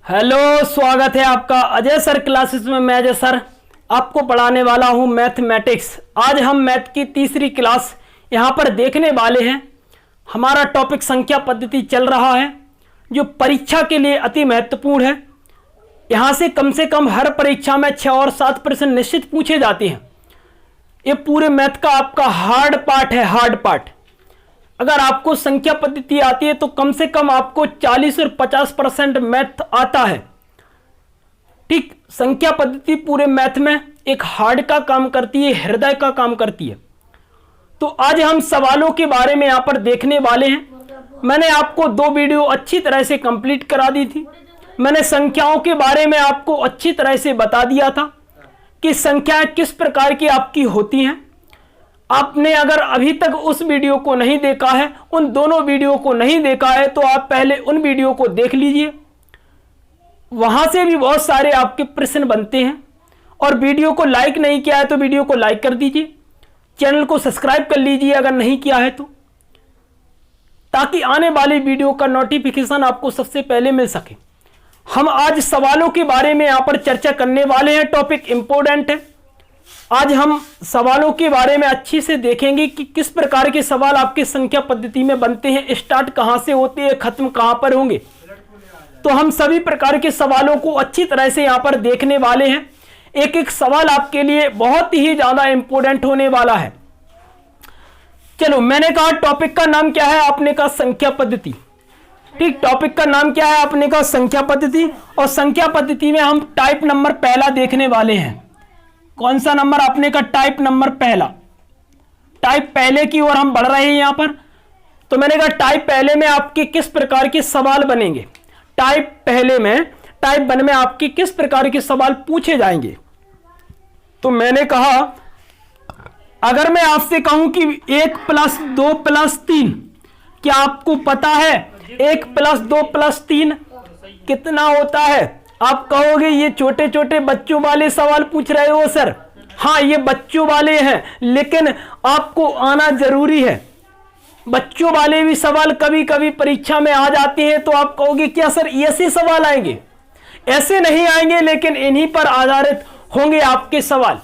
Hello, स्वागत है आपका अजय सर क्लासेस में। मैं अजय सर आपको पढ़ाने वाला हूं मैथमेटिक्स। आज हम मैथ की तीसरी क्लास यहां पर देखने वाले हैं। हमारा टॉपिक संख्या पद्धति चल रहा है जो परीक्षा के लिए अति महत्वपूर्ण है। यहां से कम हर परीक्षा में 6 और 7 प्रश्न निश्चित पूछे जाते हैं। ये पूरे मैथ का आपका हार्ड पार्ट है, हार्ड पार्ट। अगर आपको संख्या पद्धति आती है तो कम से कम आपको 40 और 50% मैथ आता है। ठीक, संख्या पद्धति पूरे मैथ में एक हार्ड का काम करती है, हृदय का काम करती है। तो आज हम सवालों के बारे में यहां पर देखने वाले हैं। मैंने आपको 2 वीडियो अच्छी तरह से कंप्लीट करा दी थी। मैंने संख्याओं के बारे में आपको अच्छी तरह से बता दिया था कि संख्याएं किस प्रकार की आपकी होती हैं। आपने अगर अभी तक उस वीडियो को नहीं देखा है, उन दोनों वीडियो को नहीं देखा है, तो आप पहले उन वीडियो को देख लीजिए। वहां से भी बहुत सारे आपके प्रश्न बनते हैं। और वीडियो को लाइक नहीं किया है तो वीडियो को लाइक कर दीजिए। चैनल को सब्सक्राइब कर लीजिए अगर नहीं किया है तो, ताकि आने वाली वीडियो का नोटिफिकेशन आपको सबसे पहले मिल सके। हम आज सवालों के बारे में यहां पर चर्चा करने वाले हैं। टॉपिक इंपॉर्टेंट है। आज हम सवालों के बारे में अच्छी से देखेंगे कि किस प्रकार के सवाल आपकी संख्या पद्धति में बनते हैं, स्टार्ट कहां से होते हैं, खत्म कहां पर होंगे। तो हम सभी प्रकार के सवालों को अच्छी तरह से यहां पर देखने वाले हैं। एक एक सवाल आपके लिए बहुत ही ज्यादा इंपॉर्टेंट होने वाला है। चलो, मैंने कहा टॉपिक का नाम क्या है, आपने कहा संख्या पद्धति। ठीक, टॉपिक का नाम क्या है, आपने कहा संख्या पद्धति। और संख्या पद्धति में हम टाइप नंबर पहला देखने वाले हैं। कौन सा नंबर, आपने का टाइप नंबर पहला। टाइप पहले की ओर हम बढ़ रहे हैं यहां पर। तो मैंने कहा टाइप पहले में आपके किस प्रकार के सवाल बनेंगे। टाइप पहले में, टाइप 1 में आपके किस प्रकार के सवाल पूछे जाएंगे। तो मैंने कहा अगर मैं आपसे कहूं कि 1 + 2 + 3, क्या आपको पता है 1 + 2 + 3 कितना होता है। आप कहोगे ये छोटे छोटे बच्चों वाले सवाल पूछ रहे हो सर। हाँ, ये बच्चों वाले हैं, लेकिन आपको आना जरूरी है। बच्चों वाले भी सवाल कभी कभी परीक्षा में आ जाते हैं। तो आप कहोगे क्या सर ऐसे सवाल आएंगे। ऐसे नहीं आएंगे, लेकिन इन्हीं पर आधारित होंगे आपके सवाल।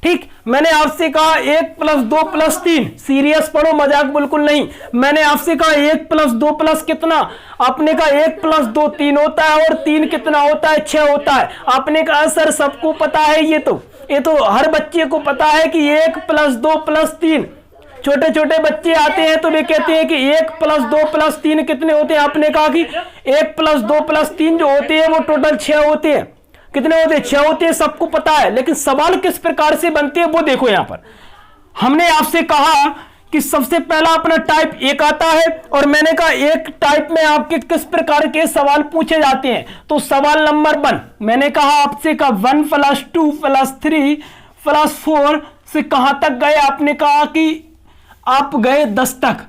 ठीक, मैंने आपसे कहा 1 + 2 + 3, सीरियस पढ़ो, मजाक बिल्कुल नहीं। मैंने आपसे कहा 1 + 2 + कितना, आपने कहा 1 + 2 3 होता है, और 3 कितना होता है, 6 होता है। आपने कहा सर सबको पता है, ये तो हर बच्चे को पता है कि 1 + 2 + 3। छोटे छोटे बच्चे आते हैं तो वे कहते हैं कि 1 + 2 + 3 कितने होते हैं। आपने कहा कि 1 + 2 + 3 जो होते हैं वो टोटल 6 होते हैं। कितने होते हैं, 6 होते हैं, सबको पता है। लेकिन सवाल किस प्रकार से बनते हैं वो देखो। यहां पर हमने आपसे कहा कि सबसे पहला अपना टाइप 1 आता है, और मैंने कहा एक टाइप में आपके किस प्रकार के सवाल पूछे जाते हैं। तो सवाल नंबर 1 मैंने कहा आपसे का 1 + 2 + 3 + 4 से कहां तक गए। आपने कहा कि आप गए 10 तक।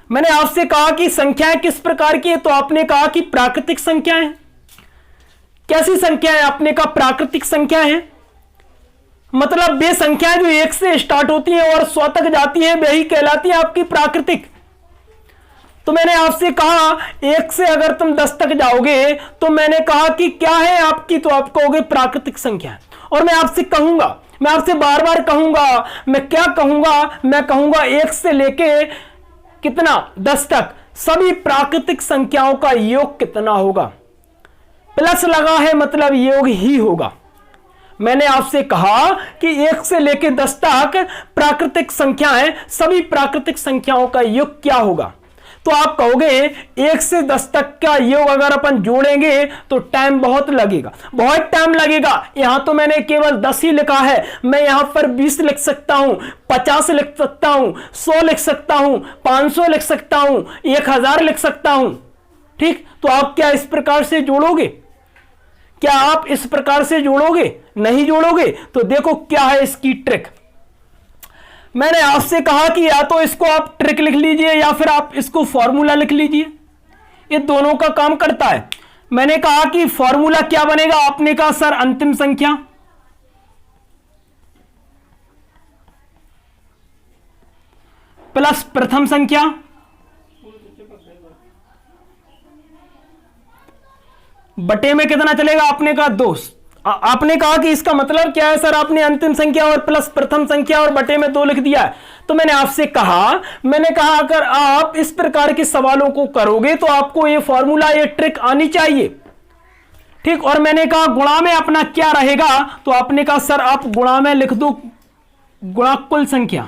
मैंने आपसे कहा कि संख्याएं किस प्रकार की है, तो आपने कहा कि प्राकृतिक संख्याएं। कैसी संख्या है, आपने कहा प्राकृतिक संख्या है। मतलब वे संख्याएं जो 1 से स्टार्ट होती हैं और 100 तक जाती हैं, वही कहलाती है आपकी प्राकृतिक। तो मैंने आपसे कहा 1 से अगर तुम 10 तक जाओगे तो मैंने कहा कि क्या है आपकी, तो आप कहोगे प्राकृतिक संख्या। और मैं आपसे कहूंगा, मैं आपसे बार बार कहूंगा, मैं क्या कहूंगा, मैं कहूंगा 1 से लेके कितना 10 तक सभी प्राकृतिक संख्याओं का योग कितना होगा। प्लस लगा है मतलब योग ही होगा। मैंने आपसे कहा कि 1 से लेकर 10 तक प्राकृतिक संख्याएं, सभी प्राकृतिक संख्याओं का योग क्या होगा। तो आप कहोगे 1 से 10 तक का योग अगर अपन जोड़ेंगे तो टाइम बहुत लगेगा, बहुत टाइम लगेगा। यहां तो मैंने केवल 10 ही लिखा है। मैं यहां पर 20 लिख सकता हूं, 50 लिख सकता हूं, 100 लिख सकता हूं, 500 लिख सकता हूं, 1000 लिख सकता हूं। ठीक, तो आप क्या इस प्रकार से जोड़ोगे। क्या आप इस प्रकार से जोड़ोगे, नहीं जोड़ोगे। तो देखो क्या है इसकी ट्रिक। मैंने आपसे कहा कि या तो इसको आप ट्रिक लिख लीजिए या फिर आप इसको फॉर्मूला लिख लीजिए, ये दोनों का काम करता है। मैंने कहा कि फॉर्मूला क्या बनेगा। आपने कहा सर अंतिम संख्या प्लस प्रथम संख्या बटे में कितना चलेगा, आपने कहा 2। आपने कहा कि इसका मतलब क्या है सर, आपने अंतिम संख्या और प्लस प्रथम संख्या और बटे में 2 लिख दिया है। तो मैंने आपसे कहा, अगर आप इस प्रकार के सवालों को करोगे तो आपको ये फॉर्मूला, ये ट्रिक आनी चाहिए, ठीक। और मैंने कहा गुणा में अपना क्या रहेगा, तो आपने कहा सर आप गुणा में लिख दो गुणा कुल संख्या।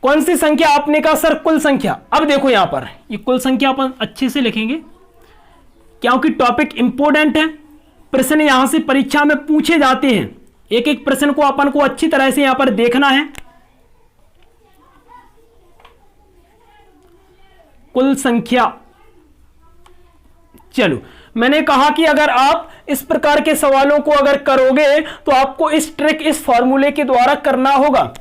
कौन सी संख्या, आपने कहा सर कुल संख्या। अब देखो यहां पर ये कुल संख्या अपन अच्छे से लिखेंगे क्योंकि टॉपिक इंपॉर्टेंट है, प्रश्न यहां से परीक्षा में पूछे जाते हैं, एक एक प्रश्न को अपन को अच्छी तरह से यहां पर देखना है। कुल संख्या, चलो मैंने कहा कि अगर आप इस प्रकार के सवालों को अगर करोगे तो आपको इस ट्रिक, इस फॉर्मूले के द्वारा करना होगा।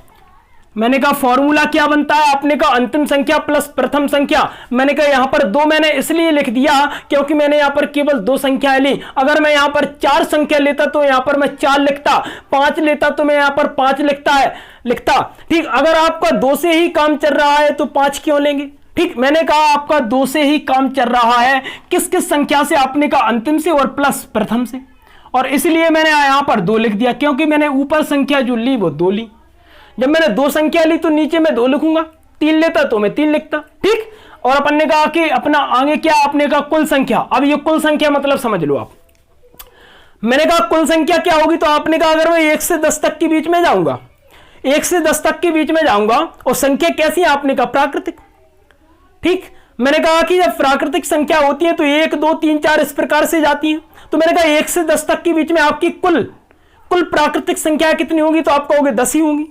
मैंने कहा फॉर्मूला क्या बनता है, आपने कहा अंतिम संख्या प्लस प्रथम संख्या। मैंने कहा यहां पर 2 मैंने इसलिए लिख दिया क्योंकि मैंने यहां पर केवल 2 संख्याएं ली। अगर मैं यहां पर 4 संख्या लेता तो यहां पर मैं 4 लिखता, 5 लेता तो मैं यहां पर 5 लिखता, ठीक। अगर आपका 2 से ही काम चल रहा है तो 5 क्यों लेंगे, ठीक। मैंने कहा आपका 2 से ही काम चल रहा है, किस किस संख्या से, आपने कहा अंतिम से और प्लस प्रथम से, और इसलिए मैंने यहां पर 2 लिख दिया क्योंकि मैंने ऊपर संख्या जो ली वो 2 ली। जब मैंने 2 संख्या ली तो नीचे मैं 2 लिखूंगा, 3 लेता तो मैं 3 लिखता, ठीक। और अपन ने कहा कि अपना आगे क्या, आपने कहा कुल संख्या। अब ये कुल संख्या मतलब समझ लो आप, मैंने कहा कुल संख्या क्या होगी, तो आपने कहा अगर मैं 1 से 10 तक के बीच में जाऊंगा, 1 से 10 तक के बीच में जाऊंगा, और संख्या कैसी है, आपने कहा प्राकृतिक, ठीक। मैंने कहा कि जब प्राकृतिक संख्या होती है तो 1 2 3 4 इस प्रकार से जाती है। तो मैंने कहा 1 से 10 तक के बीच में आपकी कुल प्राकृतिक संख्या कितनी होगी, तो आप कहोगे 10 ही होंगी।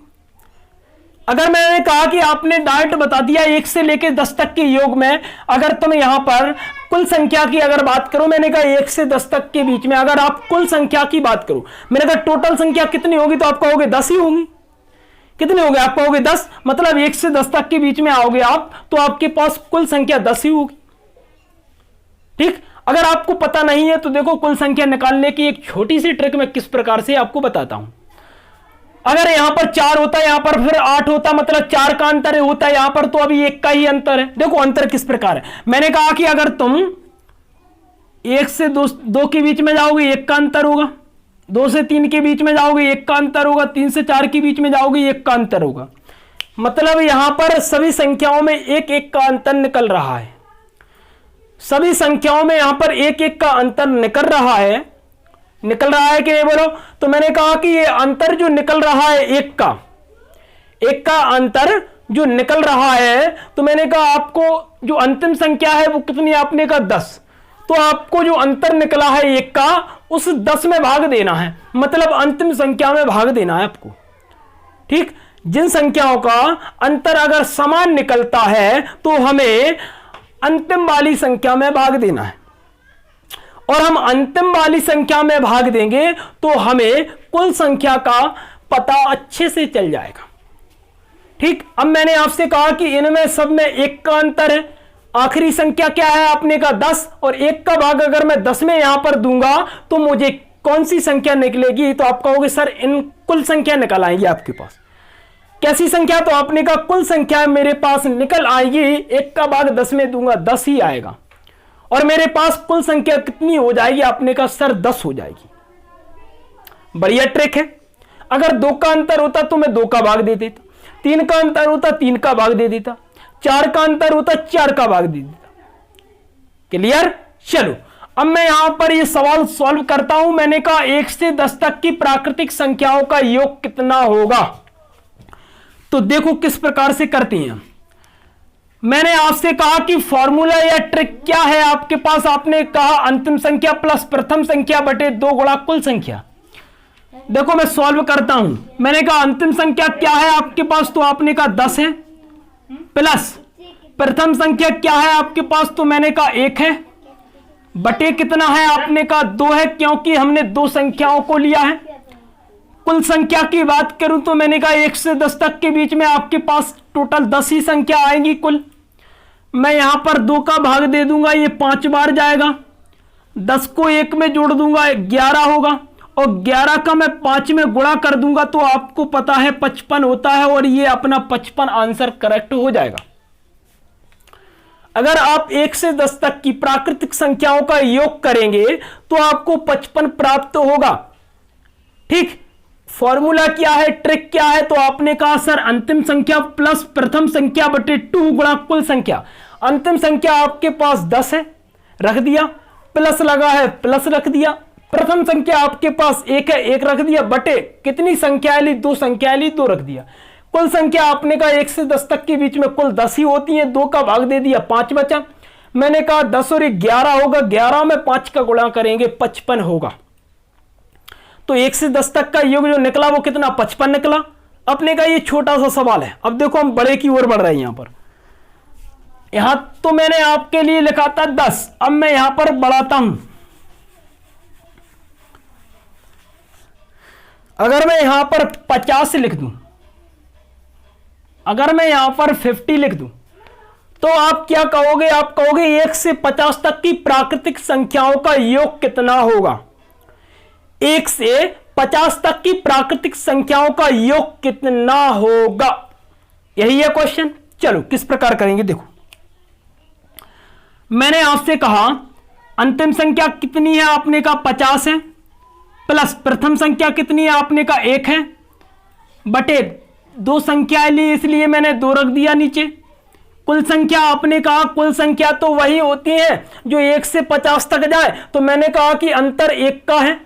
अगर मैंने कहा कि आपने डायरेक्ट बता दिया 1 से लेकर 10 तक के योग में, अगर तुम यहां पर कुल संख्या की अगर बात करो, मैंने कहा 1 से 10 तक के बीच में अगर आप कुल संख्या की बात करो, मैंने कहा टोटल संख्या कितनी होगी, तो आप कहोगे 10 ही होगी। कितने हो गए, आप कहोगे 10, मतलब 1 से 10 तक के बीच में आओगे आप तो आपके पास कुल संख्या 10 ही होगी, ठीक। अगर आपको पता नहीं है तो देखो कुल संख्या निकालने की एक छोटी सी ट्रिक मैं किस प्रकार से आपको बताता हूं। अगर यहां पर 4 होता है, यहां पर फिर 8 होता, मतलब 4 का अंतर होता है, यहां पर तो अभी 1 का ही अंतर है। देखो अंतर किस प्रकार है, मैंने कहा कि अगर तुम 1 से 2 के बीच में जाओगे 1 का अंतर होगा, 2 से 3 के बीच में जाओगे 1 का अंतर होगा, 3 से 4 के बीच में जाओगे 1 का अंतर होगा। मतलब यहां पर सभी संख्याओं में 1 का अंतर निकल रहा है, सभी संख्याओं में यहां पर 1 का अंतर निकल रहा है कि नहीं बोलो। तो मैंने कहा कि ये अंतर जो निकल रहा है 1 का अंतर जो निकल रहा है, तो मैंने कहा आपको जो अंतिम संख्या है वो कितनी, आपने कहा 10। तो आपको जो अंतर निकला है 1 का, उस 10 में भाग देना है, मतलब अंतिम संख्या में भाग देना है आपको, ठीक। जिन संख्याओं का अंतर अगर समान निकलता है तो हमें अंतिम वाली संख्या में भाग देना है, और हम अंतिम वाली संख्या में भाग देंगे तो हमें कुल संख्या का पता अच्छे से चल जाएगा, ठीक। अब मैंने आपसे कहा कि इनमें सब में 1 का अंतर है, आखिरी संख्या क्या है, आपने कहा 10, और 1 का भाग अगर मैं 10 में यहां पर दूंगा तो मुझे कौन सी संख्या निकलेगी, तो आप कहोगे सर इन कुल संख्या निकल आएगी आपके पास। कैसी संख्या, तो आपने कहा कुल संख्या मेरे पास निकल आएगी, 1 का भाग 10 में दूंगा 10 ही आएगा, और मेरे पास कुल संख्या कितनी हो जाएगी, आपने कहा सर 10 हो जाएगी। बढ़िया ट्रिक है। अगर 2 का अंतर होता तो मैं 2 का भाग दे देता, 3 का अंतर होता 3 का भाग दे देता, 4 का अंतर होता 4 का भाग दे देता। क्लियर। चलो अब मैं यहां पर ये सवाल सॉल्व करता हूं। मैंने कहा 1 से 10 तक की प्राकृतिक संख्याओं का योग कितना होगा, तो देखो किस प्रकार से करते हैं। मैंने आपसे कहा कि फॉर्मूला या ट्रिक क्या है आपके पास, आपने कहा अंतिम संख्या प्लस प्रथम संख्या बटे 2 गुणा कुल संख्या। देखो मैं सॉल्व करता हूं। मैंने कहा अंतिम संख्या क्या है आपके पास, तो आपने कहा 10 है, प्लस प्रथम संख्या क्या है आपके पास, तो मैंने कहा 1 है, बटे कितना है, आपने कहा 2 है, क्योंकि हमने 2 संख्याओं को लिया है। कुल संख्या की बात करूं तो मैंने कहा 1 से 10 तक के बीच में आपके पास टोटल 10 ही संख्या आएंगी कुल। मैं यहां पर 2 का भाग दे दूंगा, ये 5 बार जाएगा, 10 को 1 में जोड़ दूंगा 11 होगा, और 11 का मैं 5 में गुणा कर दूंगा तो आपको पता है 55 होता है, और ये अपना 55 आंसर करेक्ट हो जाएगा। अगर आप 1 से 10 तक की प्राकृतिक संख्याओं का योग करेंगे तो आपको 55 प्राप्त होगा। ठीक, फॉर्मूला क्या है, ट्रिक क्या है? तो आपने कहा सर अंतिम संख्या प्लस प्रथम संख्या बटे 2 गुणा कुल संख्या। अंतिम संख्या आपके पास 10 है, रख दिया, प्लस लगा है प्लस रख दिया। प्रथम संख्या आपके पास 1 है, 1 रख दिया, बटे कितनी संख्याएं ली, 2 संख्याएं ली, 2 रख दिया। कुल संख्या आपने कहा 1 से 10 तक के बीच में कुल 10 ही होती है, 2 का भाग दे दिया, 5 बचा। मैंने कहा 10 और 11 होगा, 11 में 5 का गुणा करेंगे 55 होगा। तो 1 से 10 तक का योग जो निकला वो कितना, 55 निकला। अपने का ये छोटा सा सवाल है। अब देखो हम बड़े की ओर बढ़ रहे हैं। यहां तो मैंने आपके लिए लिखा था 10, अब मैं यहां पर बढ़ाता हूं। अगर मैं यहां पर 50 लिख दूं, अगर मैं यहां पर 50 लिख दूं, तो आप क्या कहोगे? आप कहोगे 1 से 50 तक की प्राकृतिक संख्याओं का योग कितना होगा। 1 से 50 तक की प्राकृतिक संख्याओं का योग कितना होगा, यही है क्वेश्चन। चलो किस प्रकार करेंगे, देखो मैंने आपसे कहा अंतिम संख्या कितनी है, आपने कहा 50 है, प्लस प्रथम संख्या कितनी है, आपने कहा 1 है, बटे 2 संख्याएं ली इसलिए मैंने 2 रख दिया नीचे। कुल संख्या आपने कहा कुल संख्या तो वही होती है जो 1 से 50 तक जाए, तो मैंने कहा कि अंतर 1 का है,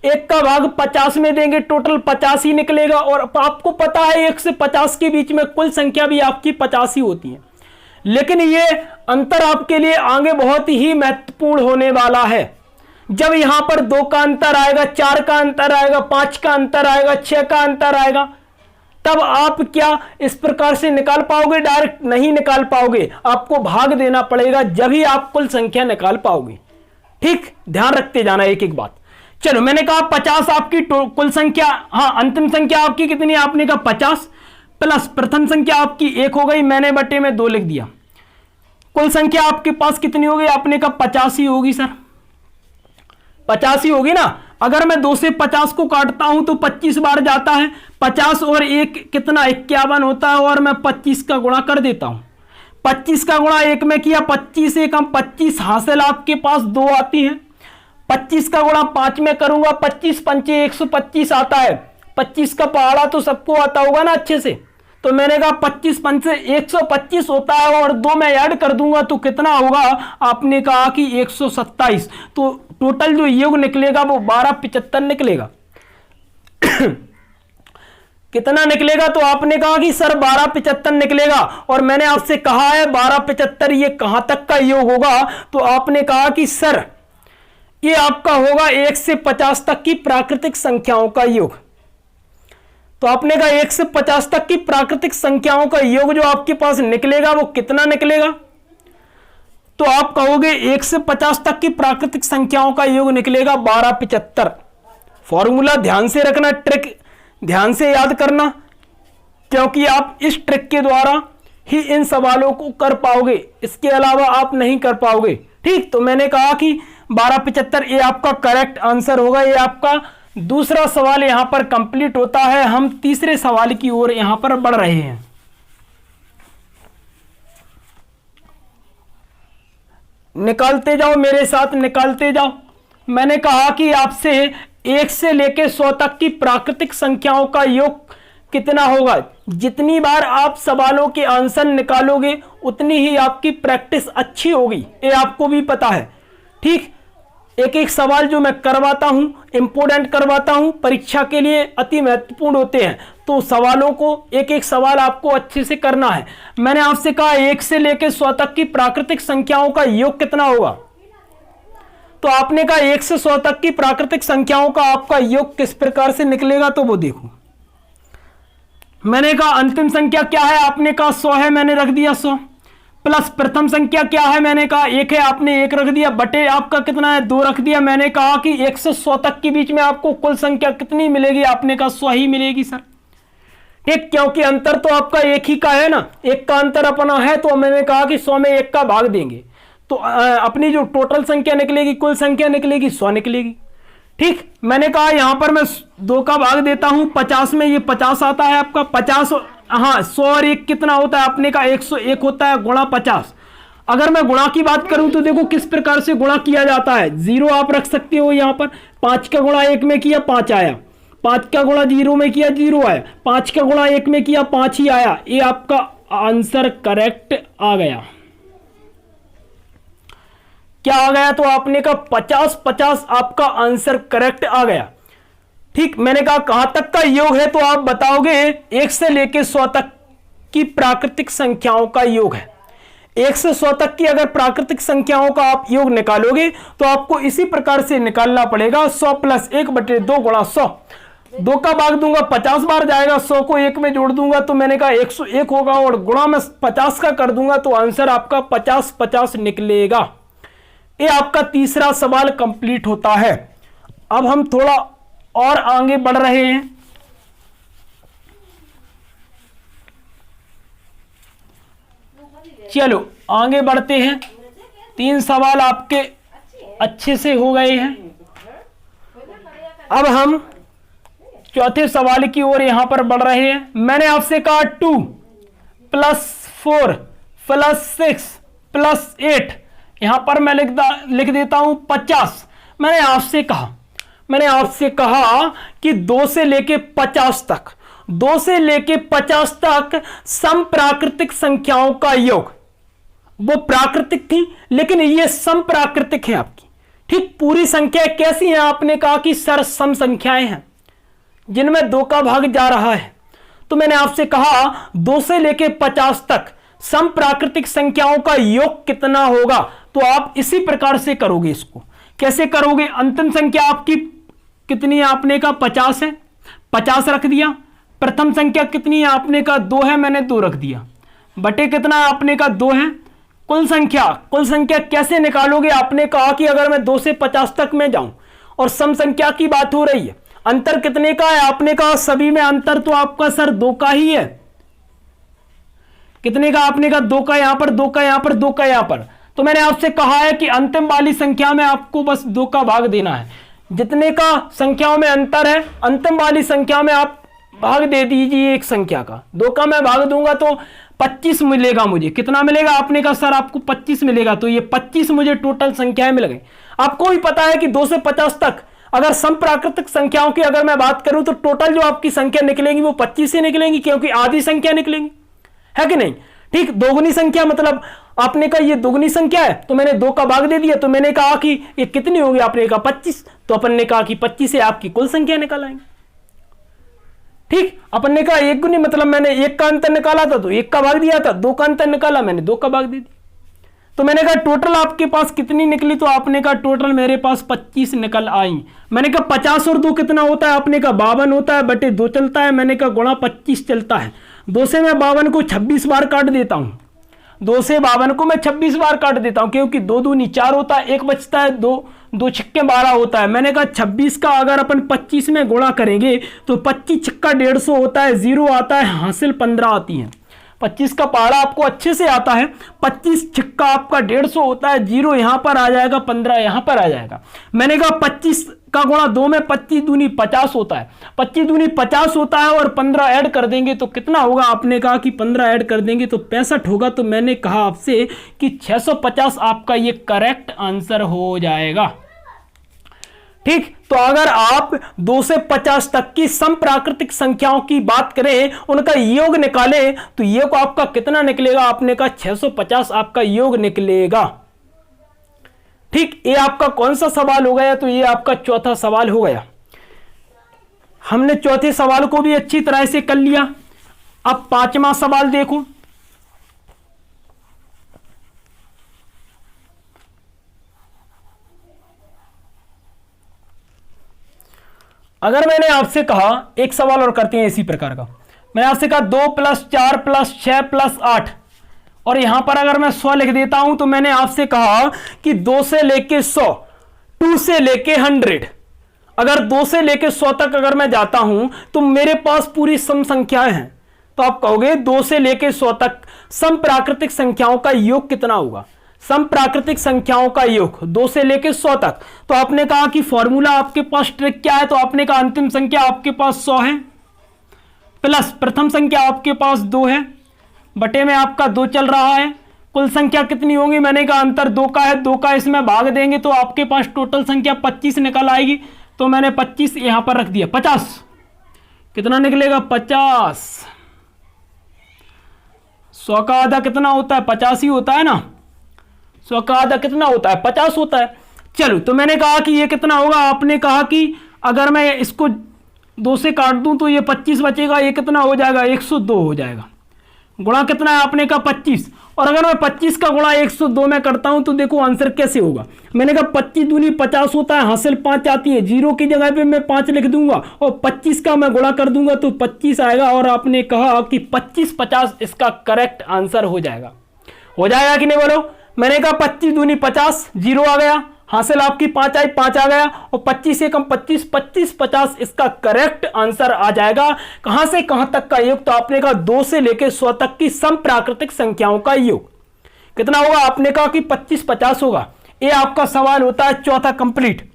1 का भाग 50 में देंगे, टोटल 50 ही निकलेगा। और आपको पता है 1 से 50 के बीच में कुल संख्या भी आपकी 50 ही होती है। लेकिन ये अंतर आपके लिए आगे बहुत ही महत्वपूर्ण होने वाला है। जब यहां पर 2 का अंतर आएगा, 4 का अंतर आएगा, 5 का अंतर आएगा, 6 का अंतर आएगा, तब आप क्या इस प्रकार से निकाल पाओगे? डायरेक्ट नहीं निकाल पाओगे, आपको भाग देना पड़ेगा, जब ही आप कुल संख्या निकाल पाओगे। ठीक, ध्यान रखते जाना एक एक बात। चलो मैंने कहा 50 आपकी कुल संख्या, हाँ अंतिम संख्या आपकी कितनी, आपने कहा 50, प्लस प्रथम संख्या आपकी 1 हो गई, मैंने बटे में 2 लिख दिया। कुल संख्या आपके पास कितनी होगी, आपने कहा 50 ही होगी सर, 50 ही होगी ना। अगर मैं 2 से 50 को काटता हूं तो 25 बार जाता है, 50 और 1 कितना 51 होता है, और मैं 25 का गुणा कर देता हूं। 25 का गुणा 1 में किया, 25 1 25 हासिल आपके पास 2 आती है। 25 का गुणा 5 में करूंगा, 25 पंचे 125 आता है। 25 का पहाड़ा तो सबको आता होगा ना अच्छे से, तो मैंने कहा 25 पंचे 125 होता है, और 2 मैं ऐड कर दूंगा तो कितना होगा, आपने कहा कि 127। तो टोटल जो योग निकलेगा वो 1275 निकलेगा। कितना निकलेगा? तो आपने कहा कि सर 1275 निकलेगा, और मैंने आपसे कहा है 1275 ये कहां तक का योग होगा, तो आपने कहा कि सर ये आपका होगा 1 से 50 तक की प्राकृतिक संख्याओं का योग। तो आपने कहा 1 से 50 तक की प्राकृतिक संख्याओं का योग जो आपके पास निकलेगा वो कितना निकलेगा? तो आप कहोगे 1 से 50 तक की प्राकृतिक संख्याओं का योग निकलेगा 1275। फॉर्मूला ध्यान से रखना, ट्रिक ध्यान से याद करना, क्योंकि आप इस ट्रिक के द्वारा ही इन सवालों को कर पाओगे, इसके अलावा आप नहीं कर पाओगे। ठीक, तो मैंने कहा कि 1275 ये आपका करेक्ट आंसर होगा। ये आपका दूसरा सवाल यहां पर कंप्लीट होता है। हम तीसरे सवाल की ओर यहां पर बढ़ रहे हैं। निकालते जाओ मेरे साथ, निकालते जाओ। मैंने कहा कि आपसे 1 से लेकर 100 तक की प्राकृतिक संख्याओं का योग कितना होगा। जितनी बार आप सवालों के आंसर निकालोगे उतनी ही आपकी प्रैक्टिस अच्छी होगी, ये आपको भी पता है। ठीक, एक एक सवाल जो मैं करवाता हूं, इंपोर्टेंट करवाता हूं, परीक्षा के लिए अति महत्वपूर्ण होते हैं, तो सवालों को एक एक सवाल आपको अच्छे से करना है। मैंने आपसे कहा 1 से लेकर 100 तक की प्राकृतिक संख्याओं का योग कितना होगा, तो आपने कहा 1 से 100 तक की प्राकृतिक संख्याओं का आपका योग किस प्रकार से निकलेगा, तो वो देखो। मैंने कहा अंतिम संख्या क्या है, आपने कहा 100 है, मैंने रख दिया 100, प्लस प्रथम संख्या क्या है, मैंने कहा 1 है, आपने 1 रख दिया, बटे आपका कितना है 2 रख दिया। मैंने कहा कि 1 से 100 तक के बीच में आपको कुल संख्या कितनी मिलेगी, आपने कहा 100 ही मिलेगी सर। ठीक, क्योंकि अंतर तो आपका 1 ही का है ना, 1 का अंतर अपना है, तो मैंने कहा कि 100 में 1 का भाग देंगे तो अपनी जो टोटल संख्या निकलेगी, कुल संख्या निकलेगी, 100 निकलेगी। ठीक, मैंने कहा यहां पर मैं 2 का भाग देता हूं, 50 में ये 50 आता है आपका, 50 हाँ 100 और 1 कितना होता है, आपने कहा 101 होता है, गुणा 50। अगर मैं गुणा की बात करूं तो देखो किस प्रकार से गुणा किया जाता है। 0 आप रख सकते हो यहां पर, 5 का गुणा 1 में किया 5 आया, 5 का गुणा 0 में किया 0 आया, 5 का गुणा 1 में किया 5 ही आया। ये आपका आंसर करेक्ट आ गया। क्या आ गया? तो आपने का 50-50 आपका आंसर करेक्ट आ गया। ठीक, मैंने कहा कहां तक का योग है, तो आप बताओगे 1 से लेके 100 तक की प्राकृतिक संख्याओं का योग है। 1 से 100 तक की अगर प्राकृतिक संख्याओं का आप योग निकालोगे तो आपको इसी प्रकार से निकालना पड़ेगा। 100 + 1/2 गुणा 100, 2 का भाग दूंगा 50 बार जाएगा, 100 को 1 में जोड़ दूंगा तो मैंने कहा 101 होगा, और गुणा में 50 का कर दूंगा तो आंसर आपका 50-50 निकलेगा। ये आपका तीसरा सवाल कंप्लीट होता है। अब हम थोड़ा और आगे बढ़ रहे हैं। चलो आगे बढ़ते हैं। 3 सवाल आपके अच्छे से हो गए हैं। अब हम चौथे सवाल की ओर यहां पर बढ़ रहे हैं। मैंने आपसे कहा 2 + 4 + 6 + 8, यहां पर मैं लिख देता हूं 50। मैंने आपसे कहा कि 2 से लेके 50 तक, 2 से लेके 50 तक सम प्राकृतिक संख्याओं का योग, वो प्राकृतिक थी लेकिन ये सम प्राकृतिक है आपकी। ठीक, पूरी संख्या कैसी है? आपने कहा कि सर सम संख्याएं हैं जिनमें 2 का भाग जा रहा है। तो मैंने आपसे कहा 2 से लेके 50 तक सम प्राकृतिक संख्याओं का योग कितना होगा, तो आप इसी प्रकार से करोगे। इसको कैसे करोगे? अंतिम संख्या आपकी कितनी है? आपने कहा 50 है, 50 रख दिया। प्रथम संख्या कितनी है? आपने कहा 2 है, मैंने 2 रख दिया, बटे कितना? आपने कहा 2 है। कुल संख्या कैसे निकालोगे? आपने कहा कि अगर मैं 2 से 50 तक में जाऊं और सम संख्या की बात हो रही है, अंतर कितने का है? आपने कहा सभी में अंतर तो आपका सर 2 का ही है। कितने का? आपने कहा 2 का यहां पर, 2 का यहां पर, 2 का यहां पर। तो मैंने आपसे कहा है कि अंतिम वाली संख्या में आपको बस 2 का भाग देना है। जितने का संख्याओं में अंतर है, अंतिम वाली संख्या में आप भाग दे दीजिए एक संख्या का। 2 का मैं भाग दूंगा तो 25 मिलेगा मुझे। कितना मिलेगा? आपने कहा सर आपको 25 मिलेगा, तो ये 25 मुझे टोटल संख्याएं मिल गई। आपको भी पता है कि 2 से 50 तक अगर सम प्राकृतिक संख्याओं की अगर मैं बात करूं तो टोटल जो आपकी संख्या निकलेंगी वो 25 से निकलेंगी, क्योंकि आधी संख्या निकलेंगी, है कि नहीं? ठीक, दोगुनी संख्या मतलब आपने कहा ये दोगुनी संख्या है तो मैंने 2 का भाग दे दिया, तो मैंने कहा कि ये कितनी होगी? आपने कहा 25, तो अपन ने कहा कि 25 से आपकी कुल संख्या निकाल आएंगे। ठीक, अपन ने कहा 1 गुनी मतलब मैंने 1 का अंतर निकाला था तो 1 का भाग दिया था, 2 का अंतर निकाला मैंने 2 का भाग दे दिया। तो मैंने कहा टोटल आपके पास कितनी निकली? तो आपने कहा टोटल मेरे पास 25 निकल आई। मैंने कहा 50 और 2 कितना होता है? आपने कहा 52 होता है, बटे 2 चलता है। मैंने कहा गुणा 25 चलता है। 2 से मैं 52 को 26 बार काट देता हूं, 2 से 52 को मैं 26 बार काट देता हूं, क्योंकि 2 दूनी 4 होता है, 1 बचता है, 2 छक्के 12 होता है। मैंने कहा 26 का अगर अपन 25 में गुणा करेंगे तो 25 छक्का 150 होता है, 0 आता है, हासिल 15 आती है। 25 का पहाड़ा आपको अच्छे से आता है। 25 छक्का आपका 150 होता है, 0 यहां पर आ जाएगा, 15 यहां पर आ जाएगा। मैंने कहा 25 का गुणा 2 में 25 दूनी 50 होता है, 25 दूनी 50 होता है, और 15 ऐड कर देंगे तो कितना होगा? आपने कहा कि 15 ऐड कर देंगे तो 65 होगा। तो मैंने कहा आपसे कि 650 आपका ये करेक्ट आंसर हो जाएगा। ठीक, तो अगर आप 2 से 50 तक की सम प्राकृतिक संख्याओं की बात करें, उनका योग निकालें, तो योग आपका कितना निकलेगा? आपने कहा 650 आपका योग निकलेगा। ठीक, ये आपका कौन सा सवाल हो गया? तो ये आपका चौथा सवाल हो गया। हमने चौथे सवाल को भी अच्छी तरह से कर लिया। अब 5वां सवाल देखो। अगर मैंने आपसे कहा, एक सवाल और करते हैं इसी प्रकार का। मैंने आपसे कहा 2 + 4 + 6 + 8, और यहां पर अगर मैं 100 लिख देता हूं तो मैंने आपसे कहा कि 2 से लेके 100, 2 से लेके 100, अगर 2 से लेके 100 तक अगर मैं जाता हूं तो मेरे पास पूरी सम संख्याएं हैं। तो आप कहोगे 2 से लेके 100 तक सम प्राकृतिक संख्याओं का योग कितना होगा? सम प्राकृतिक संख्याओं का योग 2 से लेके 100 तक। तो आपने कहा कि फॉर्मूला आपके पास ट्रिक क्या है? तो आपने कहा अंतिम संख्या आपके पास 100 है, प्लस प्रथम संख्या आपके पास 2 है, बटे में आपका 2 चल रहा है, कुल संख्या कितनी होगी, मैंने कहा अंतर 2 का है, 2 का इसमें भाग देंगे तो आपके पास टोटल संख्या 25 निकल आएगी। तो मैंने 25 यहां पर रख दिया। 50 कितना निकलेगा, 50। 100 का आधा कितना होता है, 50 ही होता है ना। 100 का आधा कितना होता है, 50 होता है। चलो, तो मैंने कहा कि ये कितना होगा, आपने कहा कि अगर मैं इसको 2 से काट दूं तो ये 25 बचेगा, ये कितना हो जाएगा, 102 हो जाएगा। गुणा कितना है, आपने कहा 25। और अगर मैं 25 का गुणा 102 में करता हूं तो देखो आंसर कैसे होगा। मैंने कहा 25 दूनी 50 होता है, हासिल 5 आती है, 0 की जगह पे मैं 5 लिख दूंगा और 25 का मैं गुणा कर दूंगा तो 25 आएगा। और आपने कहा कि 25 50 इसका करेक्ट आंसर हो जाएगा। हो जाएगा कि नहीं बोलो। मैंने कहा 25 दूनी 50, 0 आ गया, हासिल आपकी 5 आई, 5 आ गया और 25 से कम 25, 25 50 इसका करेक्ट आंसर आ जाएगा। कहां से कहां तक का योग, तो आपने कहा 2 से लेकर 100 तक की सम प्राकृतिक संख्याओं का योग कितना होगा, आपने कहा कि 25 50 होगा। ये आपका सवाल होता है चौथा कंप्लीट।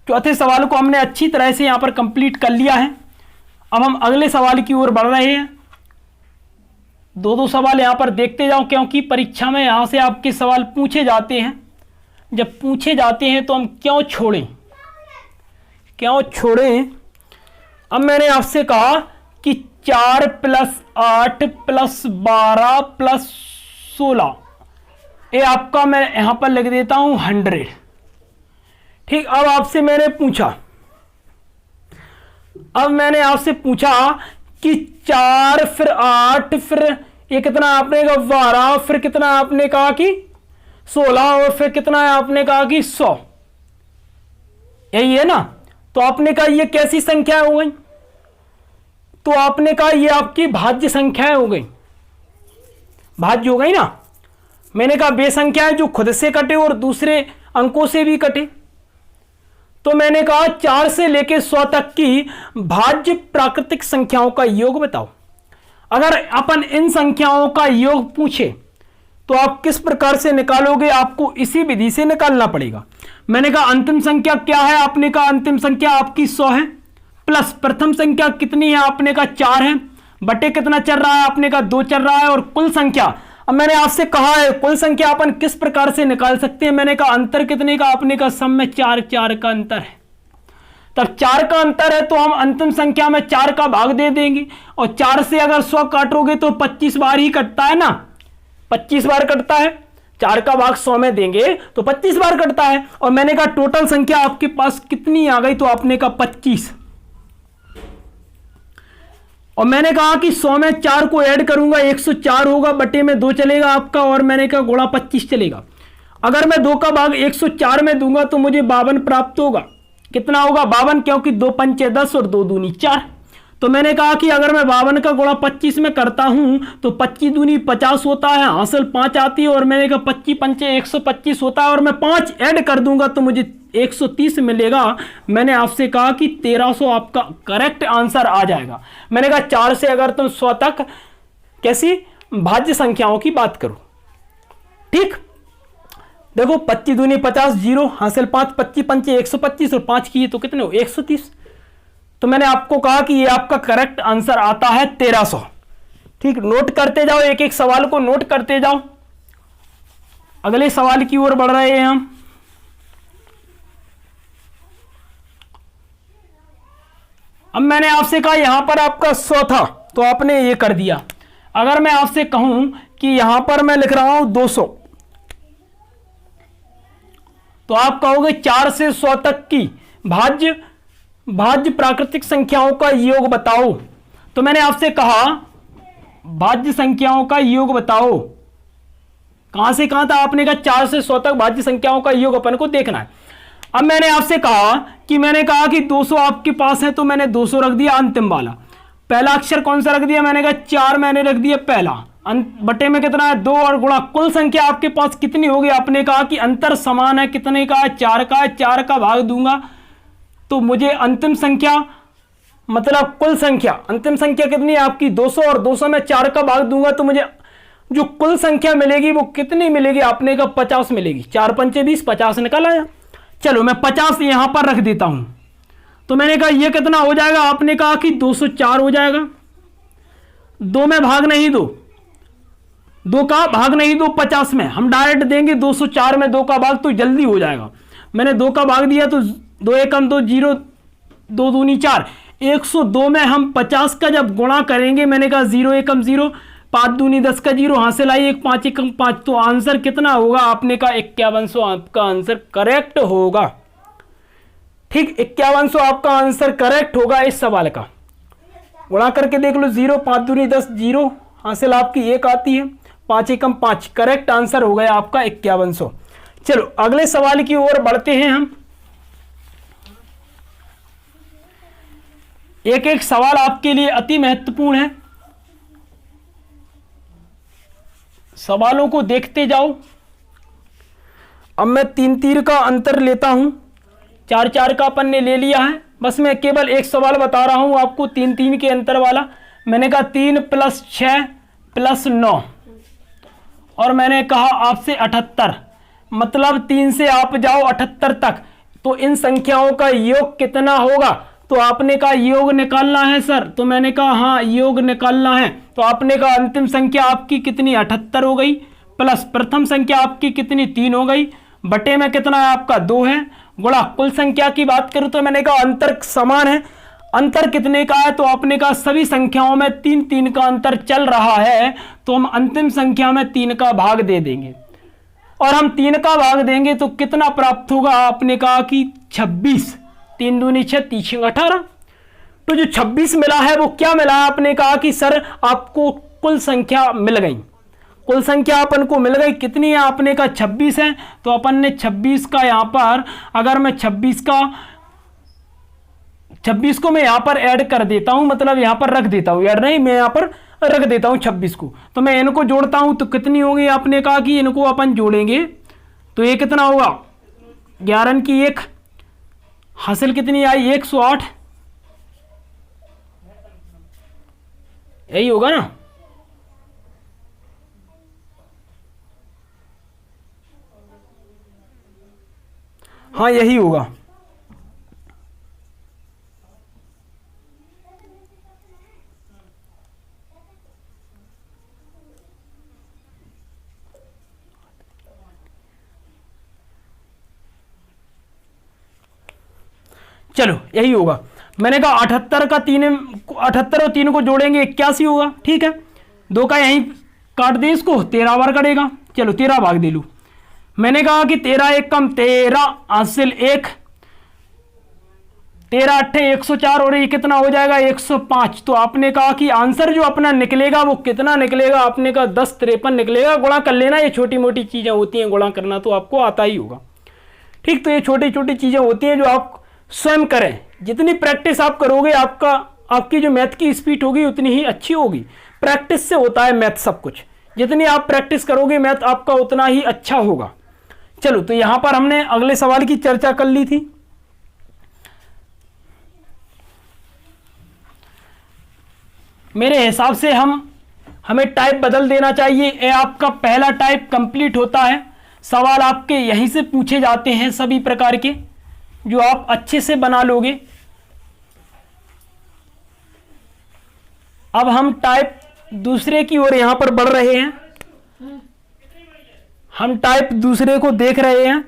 चौथे सवाल को हमने अच्छी तरह से यहां पर कंप्लीट कर लिया है। अब हम अगले सवाल की ओर बढ़ रहे हैं। 2 सवाल यहां पर देखते जाओ, क्योंकि परीक्षा में यहां से आपके सवाल पूछे जाते हैं। जब पूछे जाते हैं तो हम क्यों छोड़ें। अब मैंने आपसे कहा कि 4 + 8 + 12 + 16, ये आपका मैं यहां पर लिख देता हूं 100। ठीक, अब आपसे मैंने पूछा कि 4 फिर 8 फिर ये कितना आपने कहा 12, फिर कितना आपने कहा कि 16 और फिर कितना है आपने कहा कि 100, यही है ना। तो आपने कहा ये कैसी संख्या हो गई, तो आपने कहा ये आपकी भाज्य संख्याएं हो गई, भाज्य हो गई ना। मैंने कहा वे संख्याएं जो खुद से कटे और दूसरे अंकों से भी कटे। तो मैंने कहा 4 से लेकर 100 तक की भाज्य प्राकृतिक संख्याओं का योग बताओ। अगर अपन इन संख्याओं का योग पूछे तो आप किस प्रकार से निकालोगे, आपको इसी विधि से निकालना पड़ेगा। मैंने कहा अंतिम संख्या क्या है, आपने कहा अंतिम संख्या आपकी 100 है, प्लस प्रथम संख्या कितनी है, आपने कहा 4 है, बटे कितना चल रहा है, आपने कहा 2 चल रहा है, और कुल संख्या। अब मैंने आपसे कहा है कुल संख्या अपन किस प्रकार से निकाल सकते हैं। मैंने कहा अंतर कितने का, आपने कहा सम में 4 का अंतर है। तब 4 का अंतर है तो हम अंतिम संख्या में 4 का भाग दे देंगे, और 4 से अगर 100 काटोगे तो 25 बार ही कटता है ना, 25 बार कटता है। 4 का भाग 100 में देंगे तो 25 बार कटता है। और मैंने कहा टोटल संख्या आपके पास कितनी आ गई, तो आपने कहा 25। और मैंने कहा कि 100 में 4 को ऐड करूंगा 104 होगा, बटे में 2 चलेगा आपका, और मैंने कहा गुणा 25 चलेगा। अगर मैं 2 का भाग 104 में दूंगा तो मुझे 52 प्राप्त होगा। कितना होगा, 52, क्योंकि 2 पंचे 10 और 2 दूनी 4। तो मैंने कहा कि अगर मैं 52 का गुणा 25 में करता हूं तो 25 दूनी 50 होता है, हासिल 5 आती है, और मैंने कहा 25 पंचे 125 होता है, और मैं 5 ऐड कर दूंगा तो मुझे 130 मिलेगा। मैंने आपसे कहा कि 1300 आपका करेक्ट आंसर आ जाएगा। मैंने कहा 4 से अगर तुम 100 तक कैसी भाज्य संख्याओं की बात करो। ठीक, देखो 25 दूनी 50, 0, हासिल 5, 25 पंचे 125 और 5 किए तो कितने हो 130। तो मैंने आपको कहा कि ये आपका करेक्ट आंसर आता है 1300। ठीक, नोट करते जाओ, एक एक सवाल को नोट करते जाओ। अगले सवाल की ओर बढ़ रहे हैं हम। अब मैंने आपसे कहा यहां पर आपका 100 था तो आपने ये कर दिया। अगर मैं आपसे कहूं कि यहां पर मैं लिख रहा हूं 200, तो आप कहोगे 4 से 100 तक की भाज्य प्राकृतिक संख्याओं का योग बताओ। तो मैंने आपसे कहा भाज्य संख्याओं का योग बताओ। कहां से कहां था, आपने कहा 4 से 100 तक भाज्य संख्याओं का योग अपन को देखना है। अब मैंने आपसे कहा कि 200 आपके पास है, तो मैंने 200 रख दिया अंतिम वाला। पहला अक्षर कौन सा रख दिया, मैंने कहा 4 मैंने रख दिया पहला, बटे में कितना है 2, और गुणा कुल संख्या आपके पास कितनी होगी। आपने कहा कि अंतर समान है, कितने का है 4 का है, 4 का भाग दूंगा तो मुझे अंतिम संख्या मतलब कुल संख्या, अंतिम संख्या कितनी है आपकी 200, और 200 में 4 का भाग दूंगा तो मुझे जो कुल संख्या मिलेगी वो कितनी मिलेगी, आपने कहा 50 मिलेगी। 4 पंचे 20, 50 निकल आया। चलो मैं 50 यहां पर रख देता हूं। तो मैंने कहा ये कितना हो जाएगा, आपने कहा कि 204 हो जाएगा। 2 में भाग नहीं दो, 2 का भाग नहीं दो 50 में, हम डायरेक्ट देंगे 204 में 2 का भाग, तो जल्दी हो जाएगा। मैंने 2 का भाग दिया तो 2 एकम 2 0, 2 दूनी 4, 102 में हम 50 का जब गुणा करेंगे, मैंने कहा 0 एकम 0, 5 दूनी 10 का 0, हासिल आई 1, 5 एकम 5, तो आंसर कितना होगा? आपने कहा 5100 आपका आंसर करेक्ट होगा। ठीक, 5100 आपका आंसर करेक्ट होगा इस सवाल का। गुणा करके देख लो, 0, 5 दूनी 10, 0, हासिल आपकी 1 आती है, 5 एकम 5, करेक्ट आंसर हो गया आपका 5100। चलो अगले सवाल की ओर बढ़ते हैं हम। एक एक सवाल आपके लिए अति महत्वपूर्ण है, सवालों को देखते जाओ। अब मैं 3 3 का अंतर लेता हूं, 4 4 का अपन ने ले लिया है, बस मैं केवल एक सवाल बता रहा हूं आपको 3 3 के अंतर वाला। मैंने कहा 3 + 6 + 9 और मैंने कहा आपसे 78, मतलब 3 से आप जाओ 78 तक, तो इन संख्याओं का योग कितना होगा? तो आपने कहा योग निकालना है सर, तो मैंने कहा हाँ योग निकालना है। तो आपने कहा अंतिम संख्या आपकी कितनी? 78 हो गई, प्लस प्रथम संख्या आपकी कितनी? 3 हो गई, बटे में कितना है आपका? 2 है, गुणा कुल संख्या की बात करूं तो मैंने कहा अंतर समान है। अंतर कितने का है? तो आपने कहा सभी संख्याओं में 3 3 का अंतर चल रहा है, तो हम अंतिम संख्या में 3 का भाग दे देंगे, और हम 3 का भाग देंगे तो कितना प्राप्त होगा? आपने कहा कि 26, 3 दूनी 6, 3 18। तो जो 26 मिला है वो क्या मिला है? आपने कहा कि सर आपको कुल संख्या मिल गई, कुल संख्या अपन को मिल गई, कितनी है? आपने कहा 26 है, तो अपन ने 26 का यहां पर, अगर मैं 26 को मैं यहां पर ऐड कर देता हूं, मतलब यहां पर रख देता हूं, ऐड नहीं, मैं यहां पर रख देता हूं 26 को, तो मैं इनको जोड़ता हूं तो कितनी होगी? आपने कहा कि इनको अपन जोड़ेंगे तो ये कितना होगा? 11 की 1, हासिल कितनी आई? 108, यही होगा ना? हाँ यही होगा। चलो यही होगा। मैंने कहा 78 का 3, 78 और 3 को जोड़ेंगे 81 होगा। ठीक है, 2 का यहीं काट दे, इसको 13 बार करेगा। चलो 13 भाग दे लू। मैंने कहा कि 13 एकम 13, हासिल 1, 13 अट्ठे 104 और ये कितना हो जाएगा? 105। तो आपने कहा कि आंसर जो अपना निकलेगा वो कितना निकलेगा? आपने कहा 1053 निकलेगा। गुणा कर लेना, ये छोटी मोटी चीजें होती हैं, गुणा करना तो आपको आता ही होगा। ठीक, तो ये छोटी छोटी चीजें होती हैं जो आप स्वयं करें। जितनी प्रैक्टिस आप करोगे आपकी जो मैथ की स्पीड होगी उतनी ही अच्छी होगी। प्रैक्टिस से होता है मैथ सब कुछ, जितनी आप प्रैक्टिस करोगे मैथ आपका उतना ही अच्छा होगा। चलो, तो यहां पर हमने अगले सवाल की चर्चा कर ली थी। मेरे हिसाब से हमें टाइप बदल देना चाहिए। ये आपका पहला टाइप कंप्लीट होता है। सवाल आपके यहीं से पूछे जाते हैं सभी प्रकार के, जो आप अच्छे से बना लोगे। अब हम टाइप दूसरे की ओर यहां पर बढ़ रहे हैं। हम टाइप दूसरे को देख रहे हैं।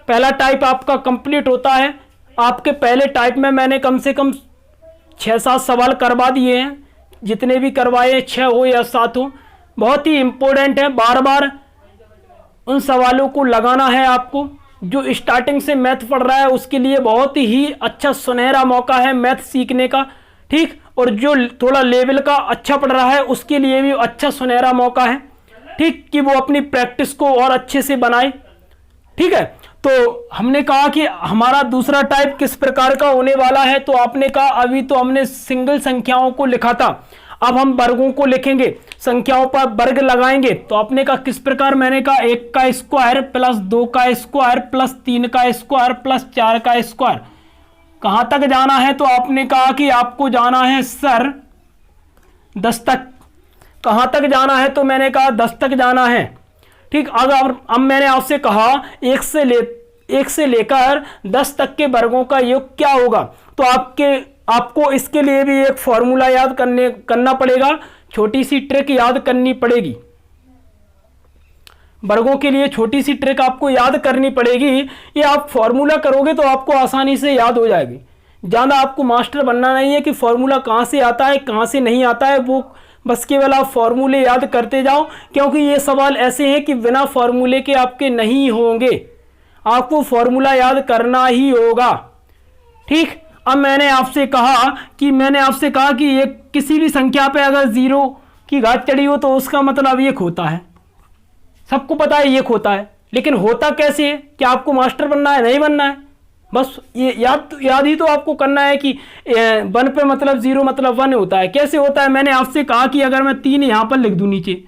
पहला टाइप आपका कंप्लीट होता है। आपके पहले टाइप में मैंने कम से कम 6-7 सवाल करवा दिए हैं, जितने भी करवाए 6 हो या 7 हो। बहुत ही इंपॉर्टेंट है, बार बार उन सवालों को लगाना है आपको। जो स्टार्टिंग से मैथ पढ़ रहा है उसके लिए बहुत ही अच्छा सुनहरा मौका है मैथ सीखने का। ठीक, और जो थोड़ा लेवल का अच्छा पढ़ रहा है उसके लिए भी अच्छा सुनहरा मौका है। ठीक, कि वो अपनी प्रैक्टिस को और अच्छे से बनाए। ठीक है, तो हमने कहा कि हमारा दूसरा टाइप किस प्रकार का होने वाला है। तो आपने कहा अभी तो हमने सिंगल संख्याओं को लिखा था, अब हम वर्गों को लिखेंगे, संख्याओं पर वर्ग लगाएंगे। तो आपने कहा किस प्रकार? मैंने कहा 1 का स्क्वायर प्लस 2 का स्क्वायर प्लस 3 का स्क्वायर प्लस 4 का स्क्वायर। कहां तक जाना है? तो आपने कहा कि आपको जाना है सर 10 तक। कहां तक जाना है? तो मैंने कहा 10 तक जाना है। ठीक, अगर अब मैंने आपसे कहा 1 से लेकर 10 तक के वर्गों का योग क्या होगा, तो आपको इसके लिए भी एक फॉर्मूला याद करना पड़ेगा, छोटी सी ट्रिक याद करनी पड़ेगी। वर्गों के लिए छोटी सी ट्रिक आपको याद करनी पड़ेगी। ये आप फॉर्मूला करोगे तो आपको आसानी से याद हो जाएगी। ज़्यादा आपको मास्टर बनना नहीं है कि फॉर्मूला कहाँ से आता है कहाँ से नहीं आता है, वो बस केवल आप फॉर्मूले याद करते जाओ, क्योंकि ये सवाल ऐसे हैं कि बिना फॉर्मूले के आपके नहीं होंगे, आपको फॉर्मूला याद करना ही होगा। ठीक, अब मैंने आपसे कहा कि ये किसी भी संख्या पे अगर 0 की घात चढ़ी हो तो उसका मतलब एक होता है, सबको पता है एक होता है, लेकिन होता कैसे है? क्या आपको मास्टर बनना है? नहीं बनना है। बस ये याद ही तो आपको करना है कि 1 पे मतलब 0 मतलब 1 होता है। कैसे होता है? मैंने आपसे कहा कि अगर मैं 3 यहाँ पर लिख दूँ नीचे,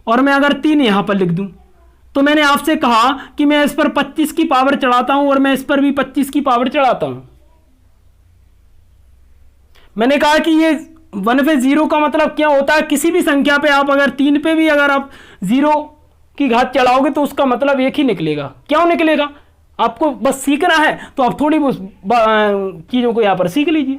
और मैं अगर 3 यहाँ पर लिख दूँ, तो मैंने आपसे कहा कि मैं इस पर 25 की पावर चढ़ाता हूँ और मैं इस पर भी 25 की पावर चढ़ाता हूँ। मैंने कहा कि ये 1 पे 0 का मतलब क्या होता है? किसी भी संख्या पे आप अगर 3 पे भी अगर आप 0 की घात चढ़ाओगे तो उसका मतलब एक ही निकलेगा। क्यों निकलेगा? आपको बस सीखना है, तो आप थोड़ी चीज़ों को यहाँ पर सीख लीजिए।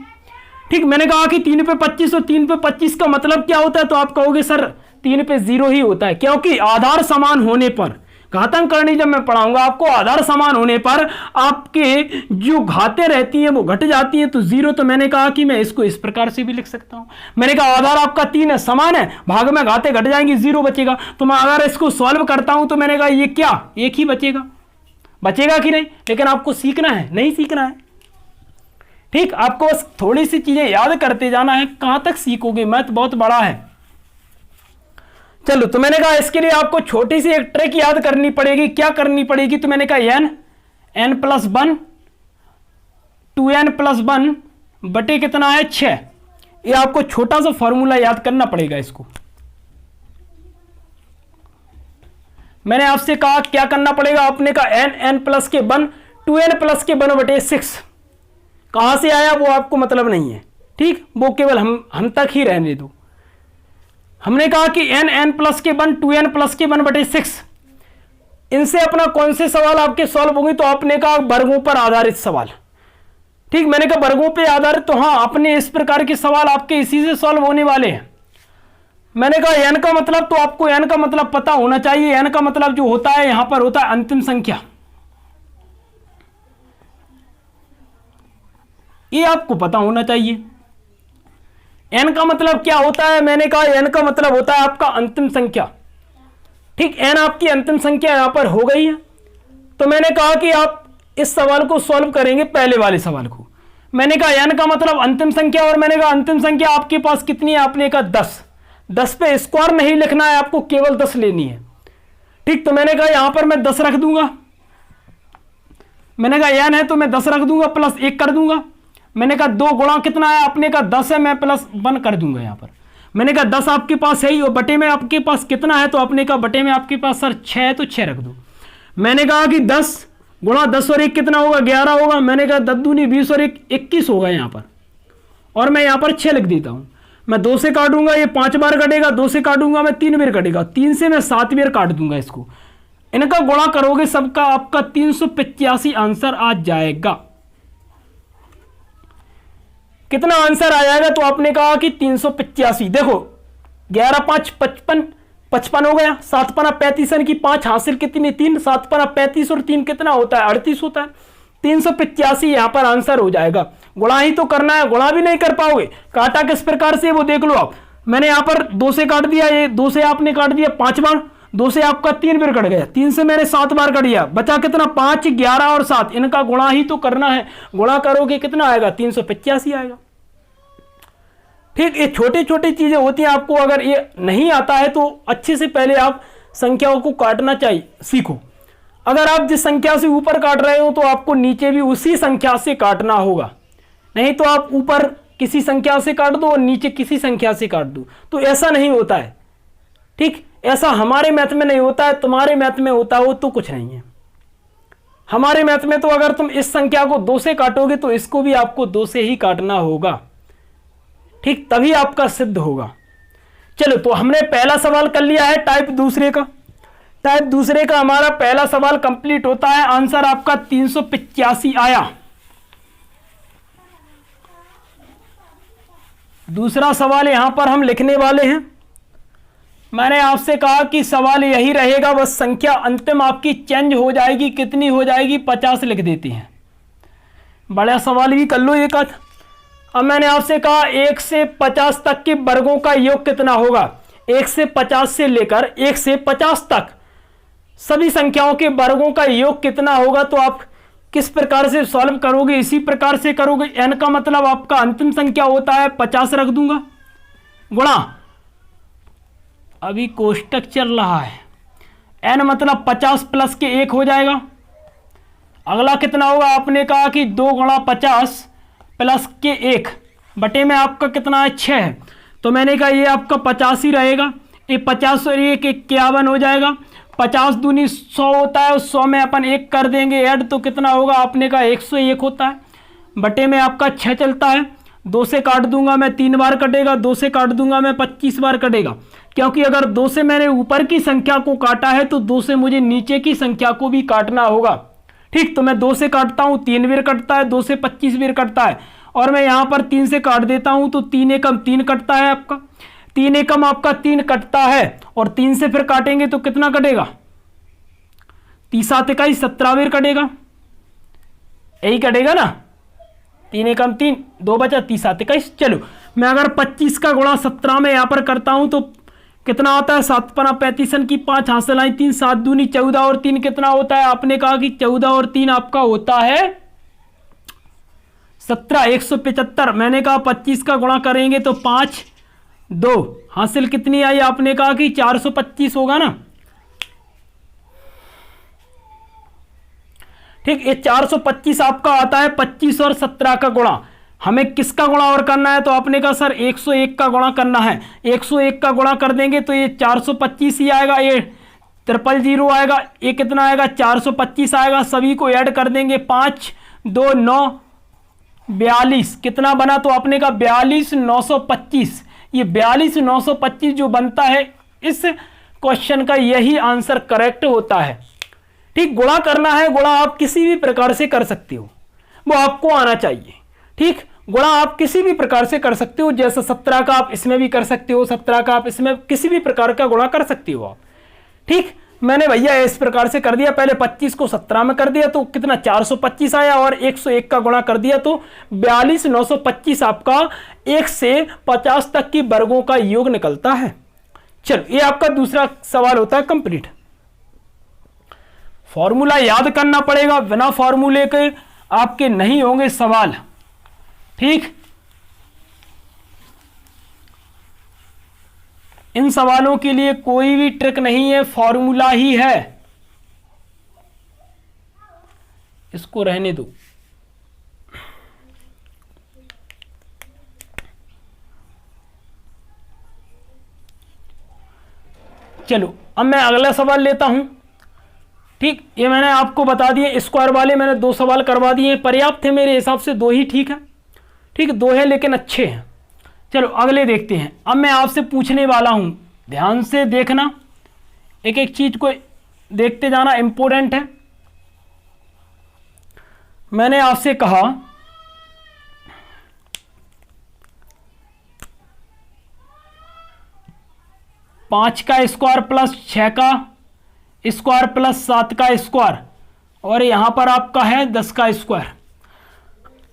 ठीक, मैंने कहा कि 3 पे 25 और 3 पे 25 का मतलब क्या होता है? तो आप कहोगे सर 3 पे 0 ही होता है, क्योंकि आधार समान होने पर, घातांक करनी जब मैं पढ़ाऊंगा आपको, आधार समान होने पर आपके जो घातें रहती हैं वो घट जाती हैं, तो 0, तो मैंने कहा कि मैं इसको इस प्रकार से भी लिख सकता हूं। मैंने कहा आधार आपका 3 है, समान है, भाग में घातें घट जाएंगी, 0 बचेगा। तो मैं अगर इसको सॉल्व करता हूं तो मैंने कहा ये क्या, एक ही बचेगा कि नहीं? लेकिन आपको सीखना है, नहीं सीखना है। ठीक, आपको बस थोड़ी सी चीजें याद करते जाना है। कहां तक सीखोगे? मैथ बहुत बड़ा है। चलो, तो मैंने कहा इसके लिए आपको छोटी सी एक ट्रिक याद करनी पड़ेगी। क्या करनी पड़ेगी? तो मैंने कहा n+1 2n+1 बटे कितना है 6। ये आपको छोटा सा फॉर्मूला याद करना पड़ेगा। इसको मैंने आपसे कहा क्या करना पड़ेगा? आपने कहा n+1 2n+1 बटे 6। कहां से आया वो आपको मतलब नहीं है। ठीक, वो केवल हम तक ही रहने दो। हमने कहा कि n+1 2n+1 बटे 6, इनसे अपना कौन से सवाल आपके सॉल्व होंगे? तो आपने कहा वर्गों पर आधारित सवाल। ठीक, मैंने कहा वर्गों पे आधारित, तो हाँ, अपने इस प्रकार के सवाल आपके इसी से सॉल्व होने वाले हैं। मैंने कहा n का मतलब, तो आपको n का मतलब पता होना चाहिए। n का मतलब जो होता है यहां पर होता है अंतिम संख्या। ये आपको पता होना चाहिए। n का मतलब क्या होता है? मैंने कहा n का मतलब होता है आपका अंतिम संख्या। ठीक, n आपकी अंतिम संख्या यहां पर हो गई है। तो मैंने कहा कि आप इस सवाल को सॉल्व करेंगे, पहले वाले सवाल को। मैंने कहा n का मतलब अंतिम संख्या, और मैंने कहा अंतिम संख्या आपके पास कितनी है? आपने कहा 10। 10 पे स्क्वायर नहीं लिखना है आपको, केवल 10 लेनी है। ठीक, तो मैंने कहा यहां पर मैं 10 रख दूंगा। मैंने कहा n है तो मैं 10 रख दूंगा, प्लस 1 कर दूंगा। मैंने कहा 2 गुणा कितना है? आपने कहा 10 है, मैं +1 कर दूंगा यहां पर। मैंने कहा 10 आपके पास है ही, और बटे में आपके पास कितना है? तो आपने कहा बटे में आपके पास सर 6 है, तो 6 रख दो। मैंने कहा कि 10 गुणा 10 और 1 कितना होगा? 11 होगा। मैंने कहा 10 दूनी 20 और 1 21 होगा यहां पर, और मैं यहां पर 6 लिख देता हूं। मैं 2 से काटूंगा, ये 5 बार कटेगा। 2 से काटूंगा मैं 3 बार कटेगा। 3 से मैं 7 बार काट दूंगा इसको। इनका गुणा करोगे सबका, आपका 385 आंसर आ जाएगा। कितना आंसर आ जाएगा? तो आपने कहा कि 385। देखो 11 5 55, 55 हो गया। 7 पना 35 की 5 हासिल कितनी? 3। 7 पना 35 और 3 कितना होता है? 38 होता है। 385 यहां पर आंसर हो जाएगा। गुणा ही तो करना है, गुणा भी नहीं कर पाओगे। काटा किस प्रकार से वो देख लो आप। मैंने यहां पर 2 से काट दिया, ये 2 से आपने काट दिया 5 बार। 2 से आपका 3 बार कट गया। 3 से मैंने 7 बार कट दिया, बचा कितना? 5, 11 और 7। इनका गुणा ही तो करना है। गुणा करोगे कितना आएगा? 385 आएगा। ठीक, ये छोटी छोटी चीजें होती हैं। आपको अगर ये नहीं आता है तो अच्छे से पहले आप संख्याओं को काटना चाहिए, सीखो। अगर आप जिस संख्या से ऊपर काट रहे हो तो आपको नीचे भी उसी संख्या से काटना होगा। नहीं तो आप ऊपर किसी संख्या से काट दो और नीचे किसी संख्या से काट दो, तो ऐसा नहीं होता है। ठीक, ऐसा हमारे मैथ में नहीं होता है, तुम्हारे मैथ में होता हो तो कुछ नहीं है। हमारे मैथ में तो अगर तुम इस संख्या को 2 से काटोगे तो इसको भी आपको 2 से ही काटना होगा। ठीक, तभी आपका सिद्ध होगा। चलो, तो हमने पहला सवाल कर लिया है टाइप दूसरे का। टाइप दूसरे का हमारा पहला सवाल कंप्लीट होता है। आंसर आपका 385 आया। दूसरा सवाल यहां पर हम लिखने वाले हैं। मैंने आपसे कहा कि सवाल यही रहेगा, बस संख्या अंतिम आपकी चेंज हो जाएगी, कितनी हो जाएगी, 50 लिख देती हैं। बड़ा सवाल भी कर लो एक आध। अब मैंने आपसे कहा 1 से 50 तक के वर्गों का योग कितना होगा। 1 से 50 से लेकर 1 से 50 तक सभी संख्याओं के वर्गों का योग कितना होगा, तो आप किस प्रकार से सॉल्व करोगे, इसी प्रकार से करोगे। n का मतलब आपका अंतिम संख्या होता है 50 रख दूंगा, गुणा, अभी कोष्टक चल रहा है, n मतलब 50 प्लस के 1 हो जाएगा। अगला कितना होगा, आपने कहा कि 2 गुणा 50 प्लस के 1 बटे में आपका कितना है 6 है, तो मैंने कहा ये आपका 50 ही रहेगा। ये 50 और 1 51 हो जाएगा। 50 दूनी 100 होता है, उस 100 में अपन 1 कर देंगे ऐड, तो कितना होगा, आपने कहा 101 होता है। बटे में आपका 6 चलता है, 2 से काट दूंगा मैं 3 बार कटेगा, 2 से काट दूंगा मैं 25 बार कटेगा, क्योंकि अगर 2 से मैंने ऊपर की संख्या को काटा है तो 2 से मुझे नीचे की संख्या को भी काटना होगा। ठीक, तो मैं 2 से काटता हूं, 3 बार कटता है, 2 से 25 बार कटता है, और मैं यहां पर 3 से काट देता हूं तो 3 एकम 3 कटता है आपका, 3 एकम आपका 3 कटता है, और 3 से फिर काटेंगे तो कितना कटेगा, 30 21 17 बार कटेगा, यही कटेगा ना, 3 एकम 3, 2 बचा 30 21। चलो मैं अगर 25 का गुणा 17 में यहां पर करता हूं तो कितना होता है, 7 पना 35 की 5 हासिल आई 3, 7 दूनी 14 और 3 कितना होता है, आपने कहा कि 14 और 3 आपका होता है 17, 175। मैंने कहा 25 का गुणा करेंगे तो 5 2 हासिल कितनी आई, आपने कहा कि 425 होगा ना। ठीक, ये 425 आपका आता है 25 और 17 का गुणा। हमें किसका गुणा और करना है, तो आपने कहा सर 101 का गुणा करना है। 101 का गुणा कर देंगे तो ये 425 ही आएगा, ये 000 आएगा, ये कितना आएगा 425 आएगा। सभी को ऐड कर देंगे, 5 2 9 42 कितना बना, तो आपने कहा 42925। ये 42925 जो बनता है इस क्वेश्चन का यही आंसर करेक्ट होता है। ठीक, गुणा करना है, गुणा आप किसी भी प्रकार से कर सकते हो, वो आपको आना चाहिए। ठीक, गुणा आप किसी भी प्रकार से कर सकते हो, जैसे 17 का आप इसमें भी कर सकते हो, 17 का आप इसमें किसी भी प्रकार का गुणा कर सकते हो आप। ठीक, मैंने भैया इस प्रकार से कर दिया, पहले 25 को 17 में कर दिया तो कितना 425 आया, और 101 का गुणा कर दिया तो 42925 आपका 1 से 50 तक की वर्गों का योग निकलता है। चलो ये आपका दूसरा सवाल होता है कंप्लीट। फॉर्मूला याद करना पड़ेगा, बिना फॉर्मूले के आपके नहीं होंगे सवाल। ठीक, इन सवालों के लिए कोई भी ट्रिक नहीं है, फॉर्मूला ही है। इसको रहने दो। चलो अब मैं अगला सवाल लेता हूं। ठीक, ये मैंने आपको बता दिए, स्क्वायर वाले मैंने 2 सवाल करवा दिए, पर्याप्त थे मेरे हिसाब से, 2 ही ठीक है। ठीक, 2 है लेकिन अच्छे हैं। चलो अगले देखते हैं। अब मैं आपसे पूछने वाला हूं, ध्यान से देखना, एक एक चीज को देखते जाना, इंपॉर्टेंट है। मैंने आपसे कहा 5 का स्क्वायर प्लस 6 का स्क्वायर प्लस 7 का स्क्वायर, और यहां पर आपका है 10 का स्क्वायर।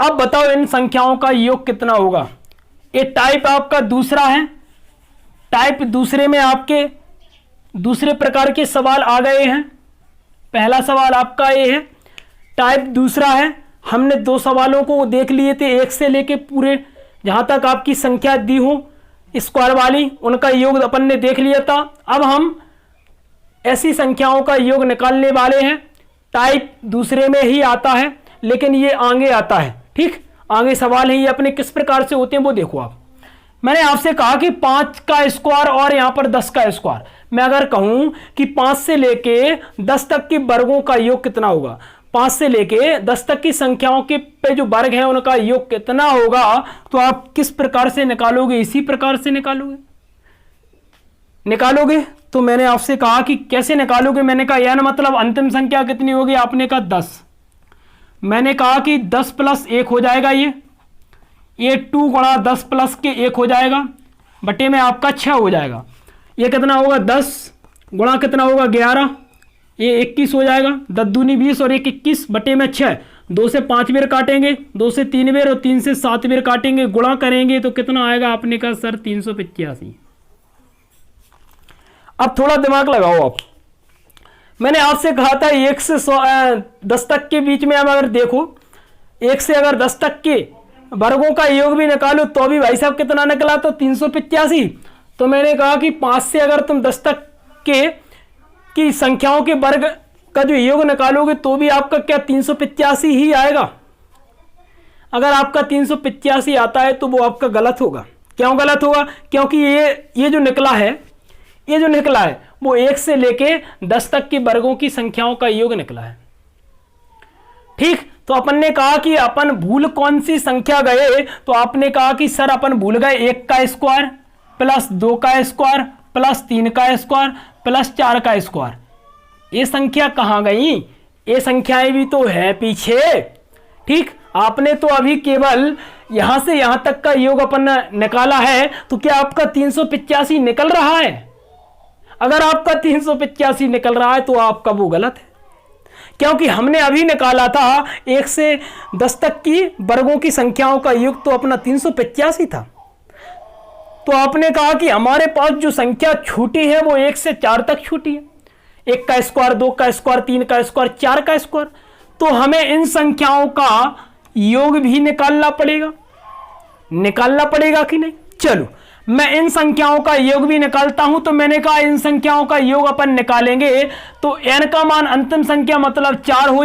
अब बताओ इन संख्याओं का योग कितना होगा। ये टाइप आपका दूसरा है, टाइप दूसरे में आपके दूसरे प्रकार के सवाल आ गए हैं। पहला सवाल आपका ये है, टाइप दूसरा है। हमने 2 सवालों को देख लिए थे, 1 से लेके पूरे जहां तक आपकी संख्या दी हो स्क्वायर वाली, उनका योग अपन ने देख लिया था। अब हम ऐसी संख्याओं का योग निकालने वाले हैं। टाइप दूसरे में ही आता है, लेकिन ये आगे आता है। ठीक, आगे सवाल है ये अपने किस प्रकार से होते हैं वो देखो आप। मैंने आपसे कहा कि 5 का स्क्वायर और यहां पर 10 का स्क्वायर। मैं अगर कहूं कि 5 से लेके 10 तक के वर्गों का योग कितना होगा, 5 से लेके 10 तक की संख्याओं के पे जो वर्ग हैं उनका योग कितना होगा, तो आप किस प्रकार से निकालोगे, इसी प्रकार से निकालोगे। तो मैंने आपसे कहा कि कैसे निकालोगे। मैंने कहा n मतलब अंतिम संख्या कितनी होगी, आपने कहा 10। मैंने कहा कि 10 प्लस 1 हो जाएगा, ये 2 गुणा 10 प्लस के 1 हो जाएगा, बटे में आपका 6 हो जाएगा। ये कितना होगा 10 गुणा कितना होगा 11, ये 21 हो जाएगा। 10 दूनी 20 और 1 21 बटे में 6। 2 से 5 बेर काटेंगे, 2 से 3 बेर और 3 से 7 बेर काटेंगे, गुणा करेंगे तो कितना आएगा आपने कहा सर 385। अब थोड़ा दिमाग लगाओ आप। मैंने आपसे कहा था 1 से 10 तक के बीच में, अब अगर देखो 1 से अगर 10 तक के वर्गों का योग भी निकालो तो भी भाई साहब कितना निकला, तो 385। तो मैंने कहा कि 5 से अगर तुम 10 तक के की संख्याओं के वर्ग का जो योग निकालोगे तो भी आपका क्या 385 ही आएगा। अगर आपका 385 आता है तो वो आपका गलत होगा। क्यों गलत होगा? क्योंकि ये जो निकला है, ये जो निकला है वो 1 से लेके 10 तक के वर्गों की संख्याओं का योग निकला है। ठीक, तो अपन ने कहा कि अपन भूल कौन सी संख्या गए, तो आपने कहा कि सर अपन भूल गए 1 का स्क्वायर प्लस 2 का स्क्वायर प्लस 3 का स्क्वायर प्लस 4 का स्क्वायर। ये संख्या कहाँ गई? ये संख्याएं भी तो है पीछे। ठीक, आपने तो अभी केवल यहां से यहां तक का योग अपन निकाला है, तो क्या आपका 385 निकल रहा है? अगर आपका 385 निकल रहा है तो आपका वो गलत है, क्योंकि हमने अभी निकाला था 1 से 10 तक की वर्गों की संख्याओं का योग, तो अपना 385 था। तो आपने कहा कि हमारे पास जो संख्या छूटी है वो 1 से 4 तक छूटी है, 1 का स्क्वायर, 2 का स्क्वायर, 3 का स्क्वायर, 4 का स्क्वायर। तो हमें इन संख्याओं का योग भी निकालना पड़ेगा कि नहीं? चलो मैं इन संख्याओं का योग भी निकालता हूं। तो मैंने कहा इन संख्याओं का योग अपन निकालेंगे तो n का मान अंतिम संख्या मतलब 4 हो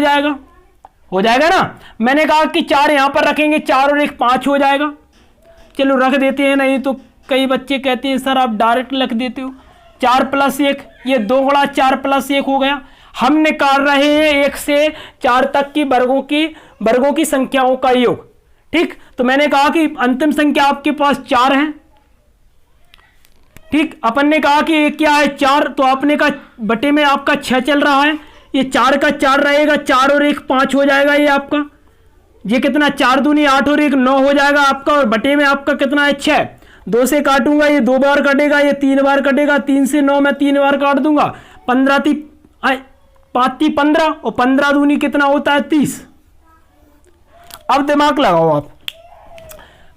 जाएगा ना। मैंने कहा कि 4 यहां पर रखेंगे, 4 और 1 5 हो जाएगा। चलो रख देते हैं, नहीं तो कई बच्चे कहते हैं सर आप डायरेक्ट लिख देते हो। 4 + 1, ये 2 गुणा 4 + 1 हो गया। हम निकाल रहे हैं 1 से 4 तक की वर्गों की संख्याओं का योग। ठीक, तो मैंने कहा कि अंतिम संख्या आपके पास 4 है। ठीक, अपन ने कहा कि ये क्या है 4, तो आपने कहा बटे में आपका 6 चल रहा है, ये 4 का 4 रहेगा, 4 और 1 5 हो जाएगा। ये आपका ये कितना 4 दूनी 8 और 1 9 हो जाएगा आपका, और बटे में आपका कितना है 6। 2 से काटूंगा, ये 2 बार कटेगा, ये 3 बार कटेगा, 3 से 9 मैं 3 बार काट दूंगा, 15 5 × 15 और 15 दूनी कितना होता है 30। अब दिमाग लगाओ आप।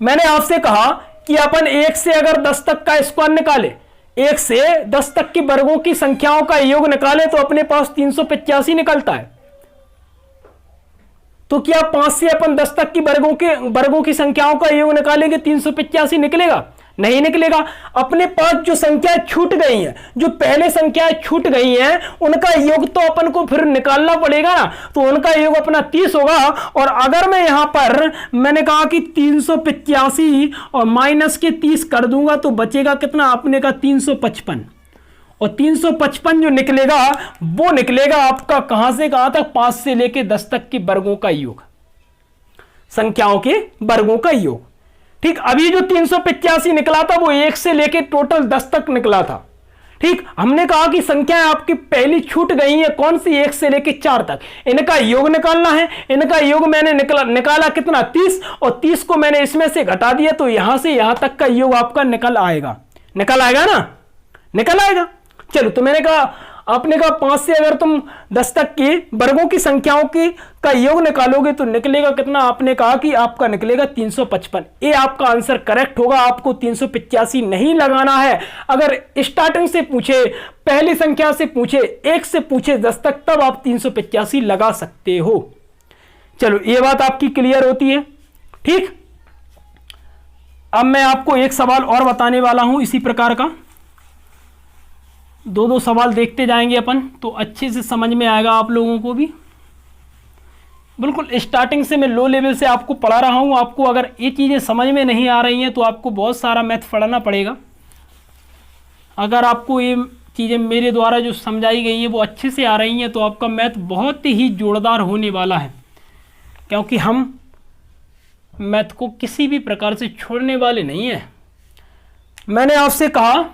मैंने आपसे कहा कि अपन 1 से अगर 10 तक का स्क्वायर निकाले, 1 से 10 तक की वर्गों की संख्याओं का योग निकाले तो अपने पास 385 निकलता है। तो क्या 5 से अपन 10 तक की वर्गों की संख्याओं का योग निकालेंगे 385 निकलेगा? नहीं निकलेगा। अपने पास जो संख्याएं छूट गई हैं, जो पहले संख्याएं छूट गई हैं, उनका योग तो अपन को फिर निकालना पड़ेगा ना। तो उनका योग अपना 30 होगा। और अगर मैं यहां पर मैंने कहा कि 385 और माइनस के 30 कर दूंगा तो बचेगा कितना? आपने कहा 355। और 355 जो निकलेगा वो निकलेगा आपका कहां से कहां तक? 5 से लेके 10 तक के वर्गों का योग, संख्याओं के वर्गों का योग। ठीक, अभी जो 385 निकला था वो 1 से लेके टोटल 10 तक निकला था। ठीक, हमने कहा कि संख्याएं आपकी पहली छूट गई है, कौन सी? 1 से लेके 4 तक। इनका योग निकालना है। इनका योग मैंने निकाला कितना? 30, और 30 को मैंने इसमें से घटा दिया, तो यहां से यहां तक का योग आपका निकल आएगा ना, निकल आएगा। चलो, तो मैंने कहा, आपने कहा 5 से अगर तुम 10 तक की वर्गों की संख्याओं का योग निकालोगे तो निकलेगा कितना? आपने कहा कि आपका निकलेगा 355। ये आपका आंसर करेक्ट होगा। आपको 385 नहीं लगाना है। अगर स्टार्टिंग से पूछे, पहली संख्या से पूछे, 1 से पूछे 10 तक, तब आप 385 लगा सकते हो। चलो, ये बात आपकी क्लियर होती है। ठीक, अब मैं आपको एक सवाल और बताने वाला हूं इसी प्रकार का। 2 सवाल देखते जाएंगे अपन, तो अच्छे से समझ में आएगा आप लोगों को भी। बिल्कुल स्टार्टिंग से मैं लो लेवल से आपको पढ़ा रहा हूं। आपको अगर ये चीज़ें समझ में नहीं आ रही हैं तो आपको बहुत सारा मैथ पढ़ना पड़ेगा। अगर आपको ये चीज़ें मेरे द्वारा जो समझाई गई हैं वो अच्छे से आ रही हैं तो आपका मैथ बहुत ही जोरदार होने वाला है, क्योंकि हम मैथ को किसी भी प्रकार से छोड़ने वाले नहीं हैं। मैंने आपसे कहा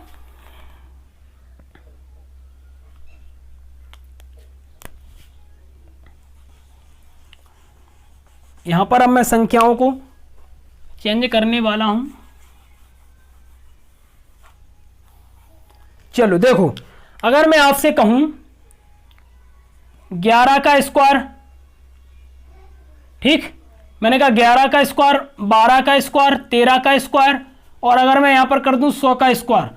यहां पर अब मैं संख्याओं को चेंज करने वाला हूं। चलो देखो, अगर मैं आपसे कहूं 11 का स्क्वायर, ठीक, मैंने कहा 11 का स्क्वायर, 12 का स्क्वायर, 13 का स्क्वायर, और अगर मैं यहां पर कर दूं 100 का स्क्वायर,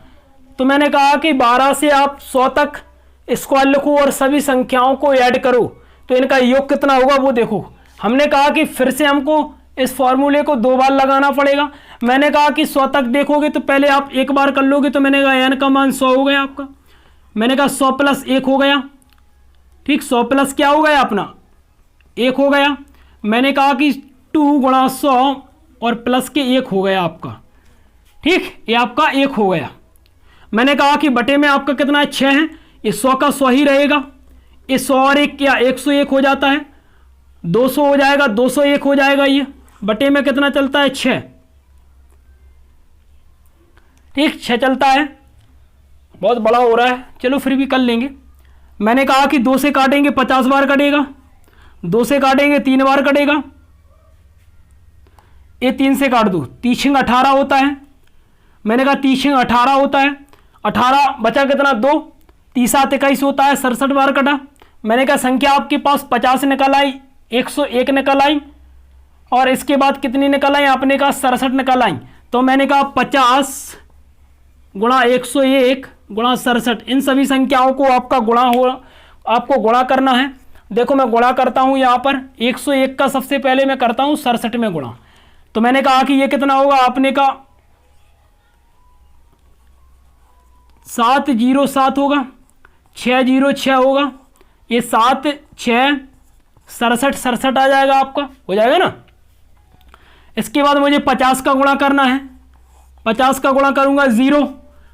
तो मैंने कहा कि 12 से आप 100 तक स्क्वायर लिखो और सभी संख्याओं को ऐड करो तो इनका योग कितना होगा वो देखो। हमने कहा कि फिर से हमको इस फॉर्मूले को 2 बार लगाना पड़ेगा। मैंने कहा कि 100 तक देखोगे तो पहले आप एक बार कर लोगे, तो मैंने कहा n का मान 100 हो गया आपका। मैंने कहा 100 प्लस 1 हो गया, ठीक, 100 प्लस क्या हो गया अपना 1 हो गया। मैंने कहा कि 2 गुणा 100 और प्लस के 1 हो गया आपका, ठीक, ये आपका 1 हो गया। मैंने कहा कि बटे में आपका कितना है 6 है, ये 100 का 100 ही रहेगा, ये 100 और 1 क्या 101 हो जाता है, 200 हो जाएगा, 201 हो जाएगा, ये बटे में कितना चलता है 6, ठीक, 6 चलता है, बहुत बड़ा हो रहा है, चलो फिर भी कर लेंगे। मैंने कहा कि 2 से काटेंगे 50 बार कटेगा, 2 से काटेंगे 3 बार कटेगा, ये 3 से काट दो, 3 18 होता है। मैंने कहा 3 18 होता है, 18 बचा कितना 2, 30 21 होता है, 67 बार कटा। मैंने कहा संख्या आपके पास 50 निकल आई, 101 निकल आई, और इसके बाद कितनी निकल आई आपने कहा 67 निकल आई। तो मैंने कहा 50 गुणा 101 गुणा 67, इन सभी संख्याओं को आपका गुणा हो, आपको गुणा करना है। देखो मैं गुणा करता हूं यहां पर 101 का सबसे पहले मैं करता हूं 67 में गुणा। तो मैंने कहा कि ये कितना होगा आपने कहा 707 होगा, 606 होगा, ये 7 6 67 आ जाएगा आपका, हो जाएगा ना। इसके बाद मुझे 50 का गुणा करना है, 50 का गुणा करूंगा 0,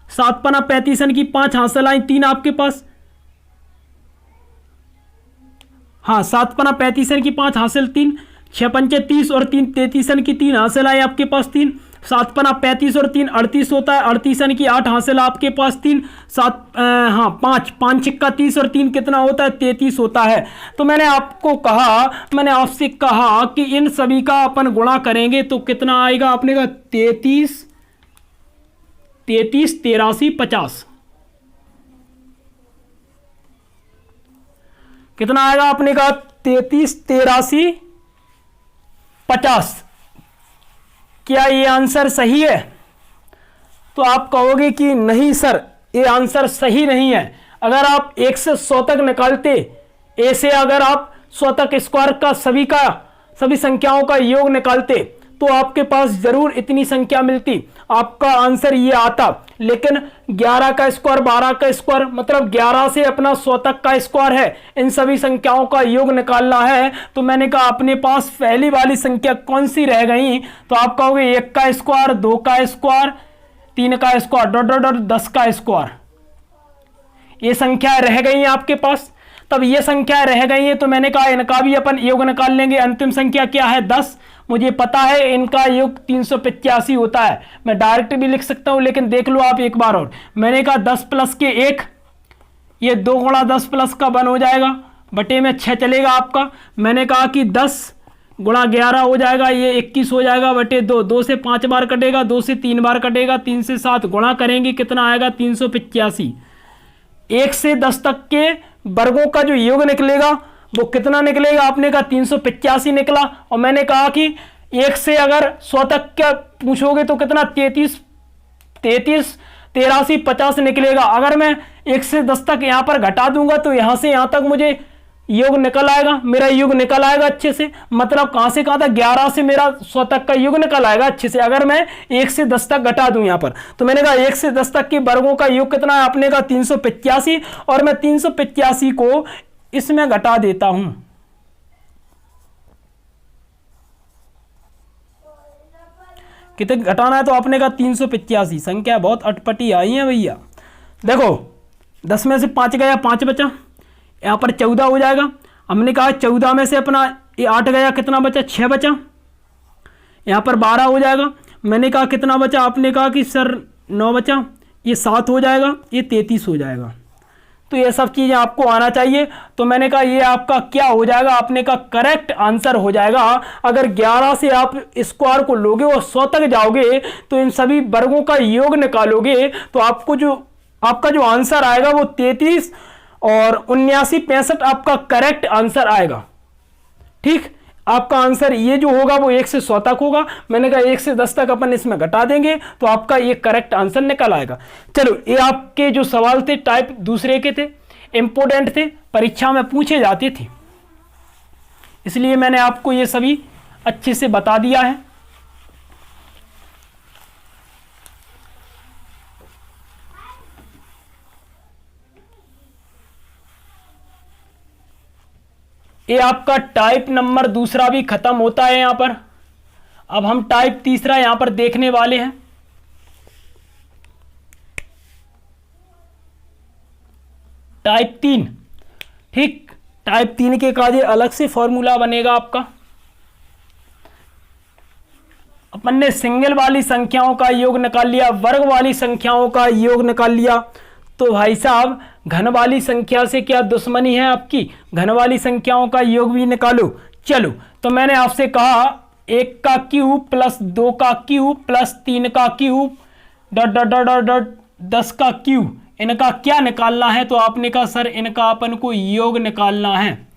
7 पना 35 की 5 हासिल आई 3 आपके पास, हाँ 7 पना 35 की 5 हासिल 3, 6 पंचे 30 और 3 33 की 3 हासिल आई आपके पास 3, 7 पना 35 और 3 38 होता है, 38 की 8 हासिल आपके पास 3, 7 हाँ 5 5 छिक्का 30 और 3 कितना होता है 33 होता है। तो मैंने आपसे कहा कि इन सभी का अपन गुणा करेंगे तो कितना आएगा आपने कहा 33 83 50, कितना आएगा आपने कहा 33 83 50। क्या ये आंसर सही है? तो आप कहोगे कि नहीं सर ये आंसर सही नहीं है। अगर आप 1 से 100 तक निकालते, ए से अगर आप 100 तक स्क्वायर का सभी संख्याओं का योग निकालते तो आपके पास जरूर इतनी संख्या मिलती, आपका आंसर ये आता। लेकिन 11 का स्क्वायर 12 का स्क्वायर मतलब 11 से अपना 100 तक का स्क्वायर है, इन सभी संख्याओं का योग निकालना है। तो मैंने कहा अपने पास पहली वाली संख्या कौन सी रह गई? तो आप कहोगे 1 का स्क्वायर, 2 का स्क्वायर, 3 का स्क्वायर डॉट डॉट डॉट 10 का स्क्वायर, ये संख्या रह गई है आपके पास। तब ये संख्या रह गई है तो मैंने कहा इनका भी अपन योग निकाल लेंगे। अंतिम संख्या क्या है 10, मुझे पता है इनका योग 385 होता है। मैं डायरेक्ट भी लिख सकता हूं लेकिन देख लो आप एक बार और। मैंने कहा 10 प्लस के 1, ये 2 गुणा 10 प्लस का 1 हो जाएगा, बटे में 6 चलेगा आपका। मैंने कहा कि 10 गुणा 11 हो जाएगा, ये 21 हो जाएगा, बटे 2, 2 से 5 बार कटेगा, 2 से 3 बार कटेगा, 3 से 7 गुणा करेंगे कितना आएगा 385। 1 से 10 तक के वर्गों का जो योग निकलेगा वो कितना निकलेगा? आपने कहा 385 निकला। और मैंने कहा कि 1 से अगर 100 तक क्या पूछोगे तो कितना 33 83 50 निकलेगा। अगर मैं 1 से 10 तक यहां पर घटा दूंगा तो यहां से यहां तक मुझे योग निकल आएगा, मेरा योग निकल आएगा अच्छे से। मतलब कहां से कहां तक 11 से मेरा 100 तक का योग निकल आएगा अच्छे से, अगर मैं 1 से 10 तक घटा दूं यहां पर। तो मैंने कहा 1 से 10 तक के वर्गों का योग कितना है? आपने कहा 385, और मैं 385 को इसमें घटा देता हूं। कितने घटाना है? तो आपने कहा 385। संख्या बहुत अटपटी आई है भैया। देखो 10 में से 5 गया, 5 बचा, यहाँ पर 14 हो जाएगा। हमने कहा 14 में से अपना ये 8 गया, कितना बचा 6 बचा, यहाँ पर 12 हो जाएगा। मैंने कहा कितना बचा? आपने कहा कि सर 9 बचा, ये 7 हो जाएगा, ये 33 हो जाएगा। तो ये सब चीज़ें आपको आना चाहिए। तो मैंने कहा ये आपका क्या हो जाएगा? आपने कहा करेक्ट आंसर हो जाएगा। अगर 11 से आप स्क्वायर को लोगे और 100 तक जाओगे तो इन सभी वर्गों का योग निकालोगे तो आपको जो आपका जो आंसर आएगा वो 33 और 79 65 आपका करेक्ट आंसर आएगा। ठीक, आपका आंसर ये जो होगा वो 1 से 100 तक होगा। मैंने कहा 1 से 10 तक अपन इसमें घटा देंगे तो आपका ये करेक्ट आंसर निकल आएगा। चलो, ये आपके जो सवाल थे टाइप दूसरे के थे, इंपोर्टेंट थे, परीक्षा में पूछे जाते थे, इसलिए मैंने आपको ये सभी अच्छे से बता दिया है। ये आपका टाइप नंबर दूसरा भी खत्म होता है यहां पर। अब हम टाइप तीसरा यहां पर देखने वाले हैं। टाइप 3, ठीक, टाइप 3 के काजे अलग से फॉर्मूला बनेगा आपका। अपन ने सिंगल वाली संख्याओं का योग निकाल लिया, वर्ग वाली संख्याओं का योग निकाल लिया, तो भाई साहब घन वाली संख्या से क्या दुश्मनी है आपकी, घन वाली संख्याओं का योग भी निकालो। चलो, तो मैंने आपसे कहा 1 का क्यूब प्लस 2 का क्यूब प्लस 3 का cube dot dot dot dot dot 10 का क्यूब, इनका क्या निकालना है? तो आपने कहा सर इनका अपन को योग निकालना है।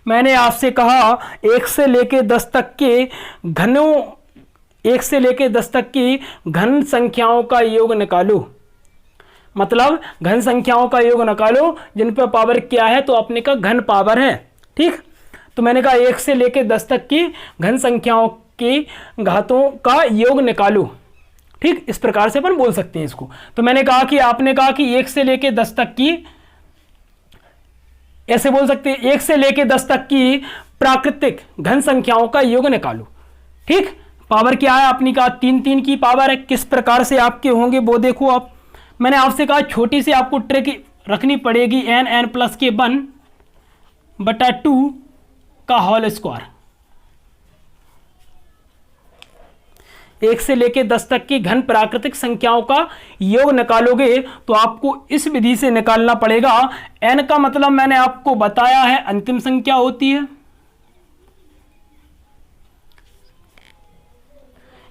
मैंने आपसे कहा 1 से लेके 10 तक के घनों, 1 से लेके 10 तक की घन संख्याओं का योग निकालो, मतलब घन संख्याओं का योग निकालो जिन पर पावर क्या है, तो अपने का घन पावर है। ठीक, तो मैंने कहा 1 से लेके 10 तक की घन संख्याओं की घातों का योग निकालो। ठीक, इस प्रकार से अपन बोल सकते हैं इसको। तो मैंने कहा कि आपने कहा कि 1 से लेके 10 तक की, ऐसे बोल सकते हैं 1 से लेके 10 तक की प्राकृतिक घन संख्याओं का योग निकालो। ठीक, पावर क्या है अपनी का 3 की पावर है। किस प्रकार से आपके होंगे वो देखो आप। मैंने आपसे कहा छोटी सी आपको ट्रिक रखनी पड़ेगी, n प्लस के 1/2 का होल स्क्वायर। 1 से लेके 10 तक की घन प्राकृतिक संख्याओं का योग निकालोगे तो आपको इस विधि से निकालना पड़ेगा। n का मतलब मैंने आपको बताया है अंतिम संख्या होती है।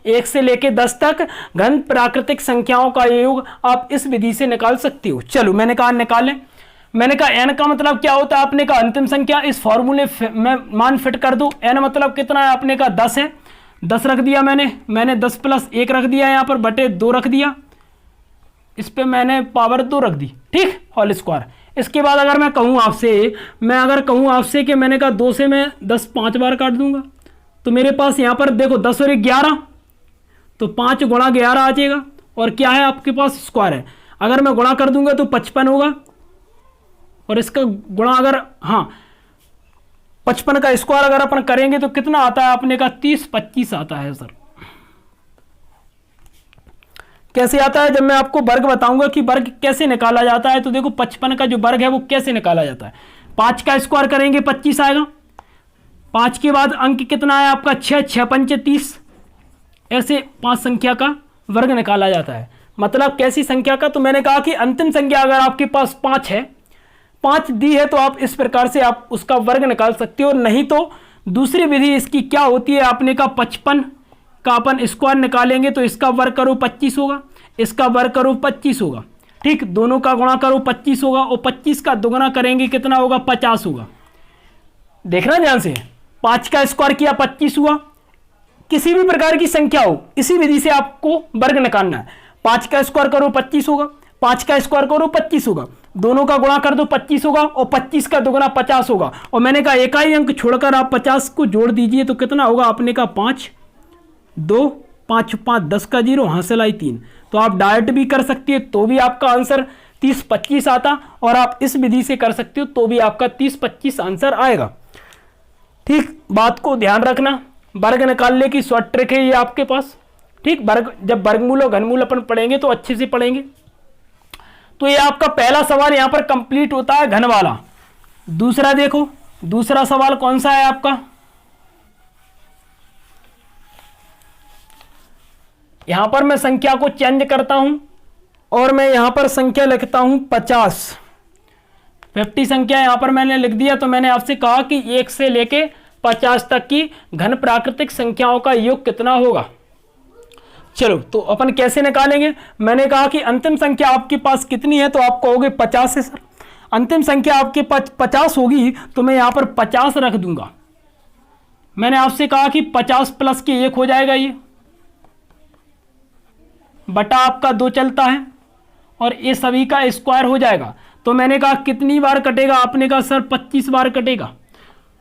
1 से लेके 10 तक घन प्राकृतिक संख्याओं का योग आप इस विधि से निकाल सकते हो। चलो, मैंने कहा निकालें। मैंने कहा n का मतलब क्या होता है, आपने कहा अंतिम संख्या। इस फॉर्मूले में मान फिट कर दो। n मतलब कितना है, आपने कहा 10 है, 10 रख दिया मैंने 10 प्लस 1 रख दिया यहाँ पर, बटे 2 रख दिया, इस पे मैंने पावर 2 रख दी। ठीक, होल स्क्वायर। इसके बाद अगर मैं कहूँ आपसे कि मैंने कहा 2 से मैं 10 5 बार काट दूंगा, तो मेरे पास यहाँ पर देखो 10 और 11, तो 5 गुणा 11 आ जाएगा, और क्या है आपके पास स्क्वायर है। अगर मैं गुणा कर दूंगा तो 55 होगा, और इसका गुणा अगर 55 का स्क्वायर अगर अपन करेंगे तो कितना आता है आपने का 30 25 आता है। सर कैसे आता है, जब मैं आपको वर्ग बताऊंगा कि वर्ग कैसे निकाला जाता है, तो देखो 55 का जो वर्ग है वो कैसे निकाला जाता है। 5 का स्क्वायर करेंगे 25 आएगा, 5 के बाद अंक कितना है आपका 6, 6 पंचे 30, ऐसे 5 संख्या का वर्ग निकाला जाता है। मतलब कैसी संख्या का, तो मैंने कहा कि अंतिम संख्या अगर आपके पास 5 है, 5 दी है, तो आप इस प्रकार से आप उसका वर्ग निकाल सकते हो। नहीं तो दूसरी विधि इसकी क्या होती है, आपने कहा 55 का अपन स्क्वायर निकालेंगे तो इसका वर्ग करो 25 होगा, इसका वर्ग करो 25 होगा। ठीक, दोनों का गुणा करो 25 होगा, और 25 का दुगुना करेंगे कितना होगा 50 होगा। देखना ध्यान से, 5 का स्क्वायर किया 25 हुआ। किसी भी प्रकार की संख्या हो, इसी विधि से आपको वर्ग निकालना है। 5 का स्क्वायर करो 25 होगा, 5 का स्क्वायर करो 25 होगा, दोनों का गुणा कर दो 25 होगा, और 25 का दुगुना 50 होगा। और मैंने कहा एक ही अंक छोड़कर आप 50 को जोड़ दीजिए तो कितना होगा, आपने कहा 5 2 5 5 10 का 0, हासिल आई 3। तो आप डायरेक्ट भी कर सकते हैं तो भी आपका आंसर 30 25 आता, और आप इस विधि से कर सकते हो तो भी आपका 30 25 आंसर आएगा। ठीक, बात को ध्यान रखना, वर्ग निकालने की शॉर्ट ट्रिक है ये आपके पास। ठीक, वर्ग जब वर्गमूल और घनमूल अपन पढ़ेंगे तो अच्छे से पढ़ेंगे। तो ये आपका पहला सवाल यहां पर कंप्लीट होता है, घन वाला। दूसरा देखो, दूसरा सवाल कौन सा है आपका, यहां पर मैं संख्या को चेंज करता हूं और मैं यहां पर संख्या लिखता हूं 50 संख्या यहां पर मैंने लिख दिया। तो मैंने आपसे कहा कि 1 से लेके 50 तक की घन प्राकृतिक संख्याओं का योग कितना होगा। चलो तो अपन कैसे निकालेंगे, मैंने कहा कि अंतिम संख्या आपके पास कितनी है, तो आप कहोगे 50 है सर। अंतिम संख्या आपके पास 50 होगी तो मैं यहां पर 50 रख दूंगा। मैंने आपसे कहा कि 50 प्लस के 1 हो जाएगा, ये बटा आपका 2 चलता है और ये सभी का स्क्वायर हो जाएगा। तो मैंने कहा कितनी बार कटेगा, आपने कहा सर 25 बार कटेगा।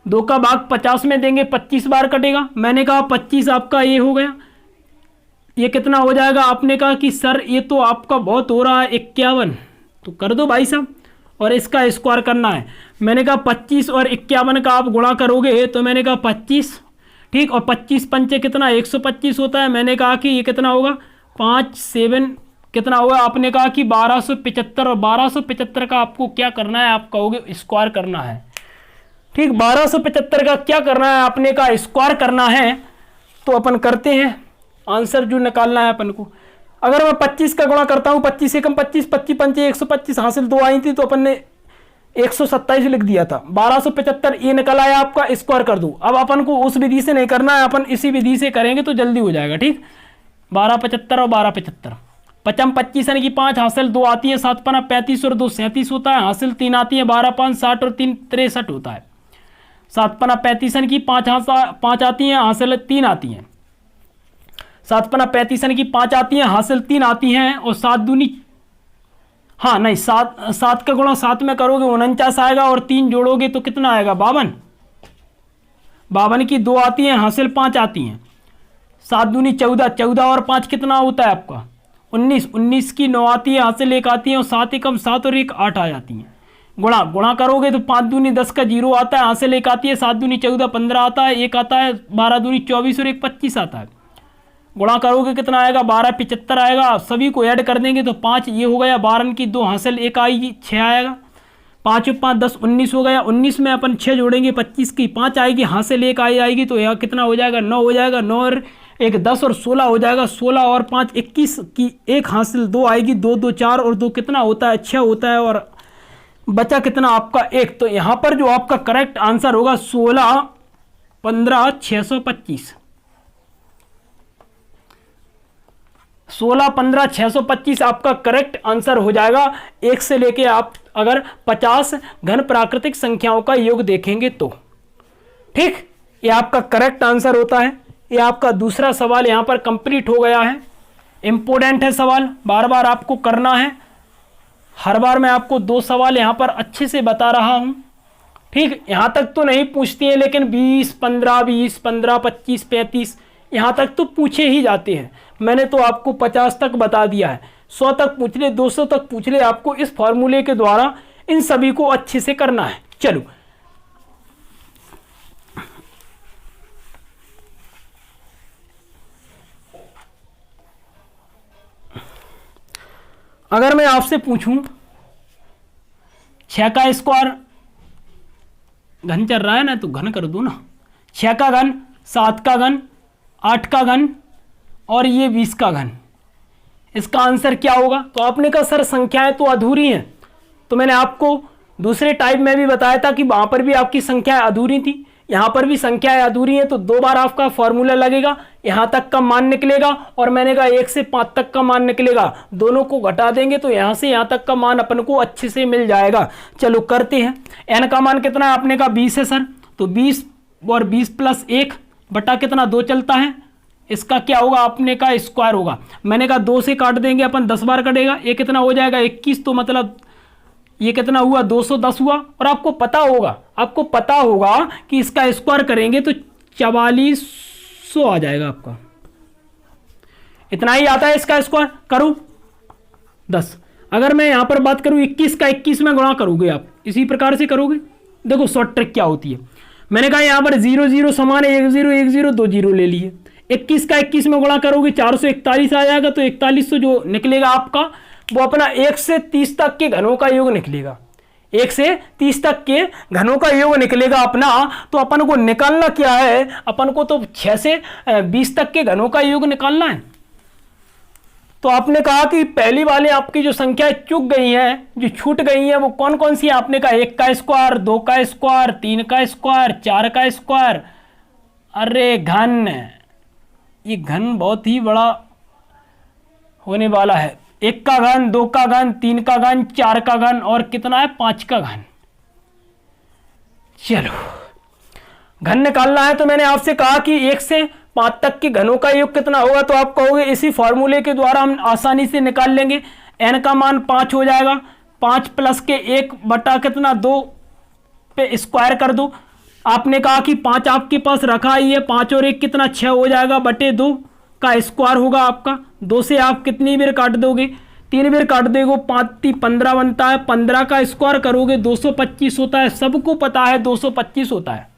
2 का भाग 50 में देंगे 25 बार कटेगा। मैंने कहा 25 आपका ये हो गया, ये कितना हो जाएगा, आपने कहा कि सर ये तो आपका बहुत हो रहा है 51, तो कर दो भाई साहब, और इसका स्क्वायर करना है। मैंने कहा 25 और 51 का आप गुणा करोगे तो मैंने कहा 25, ठीक, और 25 पंचे कितना 125 होता है। मैंने कहा कि ये कितना होगा 5 7 कितना होगा, आपने कहा कि 1275, और 1275 का आपको क्या करना है, आप कहोगे स्क्वायर करना है, ठीक। 1275 का क्या करना है, आपने कहा स्क्वायर करना है। तो अपन करते हैं, आंसर जो निकालना है अपन को। अगर मैं 25 का गुणा करता हूँ, 25 से कम 25, 25 पंचे 125, हासिल 2 आई थी तो अपन ने 127 लिख दिया था। 1275 ये निकल आया आपका, स्क्वायर कर दो। अब अपन को उस विधि से नहीं करना है, अपन इसी विधि से करेंगे तो जल्दी हो जाएगा, ठीक। 1275 और 1275, 55 25 यानी कि 5, हासिल 2 आती है, 7 पना 35 और 2 37 होता है, हासिल 3 आती है, 12 5 60 और 3 63 होता है। 7 पना 35 यानी कि 5 आती हैं, हासिल 3 आती हैं। 7 पना 35 यानी कि 5 आती हैं, हासिल 3 आती हैं, और 7 दूनी, हाँ नहीं, 7 का गुणा 7 में करोगे 49 आएगा, और 3 जोड़ोगे तो कितना आएगा 52। 52 की 2 आती हैं, हासिल 5 आती हैं। 7 दूनी 14, 14 और 5 कितना होता है आपका 19, 19 की 9 आती है, हासिल 1 आती है, और 7 एकम 7 और 1 8 आ जाती हैं। गुणा करोगे तो 5 दूनी 10 का 0 आता है, हासिल 1 आती है, 7 दूनी 14 15 आता है, 1 आता है, 12 दूनी 24 और 1 25 आता है। गुणा करोगे कितना आएगा 12 75 आएगा। सभी को ऐड कर देंगे तो 5 ये हो गया, 12 की 2 हासिल 1 आएगी, 6 आएगा, 5 और 5 10 19 हो गया। 19 में अपन 6 जोड़ेंगे, 25 की 5 आएगी, हासिल 1 आएगी, तो यहाँ कितना हो जाएगा 9 हो जाएगा। 9 और 1 10 और 16 हो जाएगा। 16 और 5 21 की 1 हासिल 2 आएगी, 2 2 4 और 2 कितना होता है 6 होता है, और बचा कितना आपका 1। तो यहाँ पर जो आपका करेक्ट आंसर होगा 16 15 625, 16 15 625 आपका करेक्ट आंसर हो जाएगा। 1 से लेके आप अगर 50 घन प्राकृतिक संख्याओं का योग देखेंगे तो, ठीक, ये आपका करेक्ट आंसर होता है। ये आपका दूसरा सवाल यहाँ पर कंप्लीट हो गया है। इंपॉर्टेंट है सवाल, बार बार आपको करना है। हर बार मैं आपको 2 सवाल यहाँ पर अच्छे से बता रहा हूँ, ठीक। यहाँ तक तो नहीं पूछती है, लेकिन 20 15 20 15 25 35 यहाँ तक तो पूछे ही जाते हैं। मैंने तो आपको 50 तक बता दिया है, 100 तक पूछ ले, 200 तक पूछ ले, आपको इस फॉर्मूले के द्वारा इन सभी को अच्छे से करना है। चलो अगर मैं आपसे पूछूं 6 का स्क्वायर, घन चल रहा है ना तो घन कर दो ना, 6 का घन, 7 का घन, 8 का घन और ये 20 का घन, इसका आंसर क्या होगा। तो आपने कहा सर संख्याएं तो अधूरी हैं, तो मैंने आपको दूसरे टाइप में भी बताया था कि वहां पर भी आपकी संख्याएं अधूरी थी, यहाँ पर भी संख्याएं अधूरी हैं, तो 2 बार आपका फॉर्मूला लगेगा, यहाँ तक का मान निकलेगा, और मैंने कहा 1 से 5 तक का मान निकलेगा। दोनों को घटा देंगे तो यहाँ से यहाँ तक का मान अपन को अच्छे से मिल जाएगा। चलो करते हैं। n का मान कितना है, आपने कहा 20 है सर, तो 20 और 20 प्लस 1 बटा कितना 2 चलता है, इसका क्या होगा, आपने कहा स्क्वायर होगा। मैंने कहा 2 से काट देंगे अपन, 10 बार कटेगा, ये कितना हो जाएगा 21, तो मतलब ये कितना हुआ 210 हुआ। और आपको पता होगा कि इसका स्क्वायर करेंगे तो 4400 आ जाएगा आपका, इतना ही आता है इसका स्क्वायर। करूं 10, अगर मैं यहां पर बात करूं 21 का 21 में गुणा करोगे, आप इसी प्रकार से करोगे। देखो शॉर्ट ट्रिक क्या होती है, मैंने कहा यहां पर 0 0 समान है, 1 0 1 0 2 0 ले लिए। 21 का 21 में गुणा करोगे 441 आ जाएगा, तो 4100 जो निकलेगा आपका वो अपना 1 से 30 तक के घनों का योग निकलेगा। 1 से 30 तक के घनों का योग निकलेगा अपना। तो अपन को निकालना क्या है, अपन को तो 6 से 20 तक के घनों का योग निकालना है। तो आपने कहा कि पहली वाले आपकी जो संख्या चूक गई है, जो छूट गई है, वो कौन कौन सी है। आपने कहा 1 का स्क्वायर, 2 का स्क्वायर, 3 का स्क्वायर, 4 का स्क्वायर। अरे घन, ये घन बहुत ही बड़ा होने वाला है। 1 का घन, 2 का घन, 3 का घन, 4 का घन और कितना है 5 का घन। चलो घन निकालना है तो मैंने आपसे कहा कि 1 से 5 तक के घनों का योग कितना होगा, तो आप कहोगे इसी फॉर्मूले के द्वारा हम आसानी से निकाल लेंगे। n का मान 5 हो जाएगा, 5 प्लस के 1 बटा कितना 2 पे स्क्वायर कर दो। आपने कहा कि 5 आपके पास रखा ही है, 5 और 1 कितना 6 हो जाएगा, बटे 2 का स्क्वायर होगा आपका। 2 से आप कितनी बार काट दोगे, 3 बार काट दोगे, 5 15 बनता है, 15 का स्क्वायर करोगे 225 होता है। सबको पता है 225 होता है।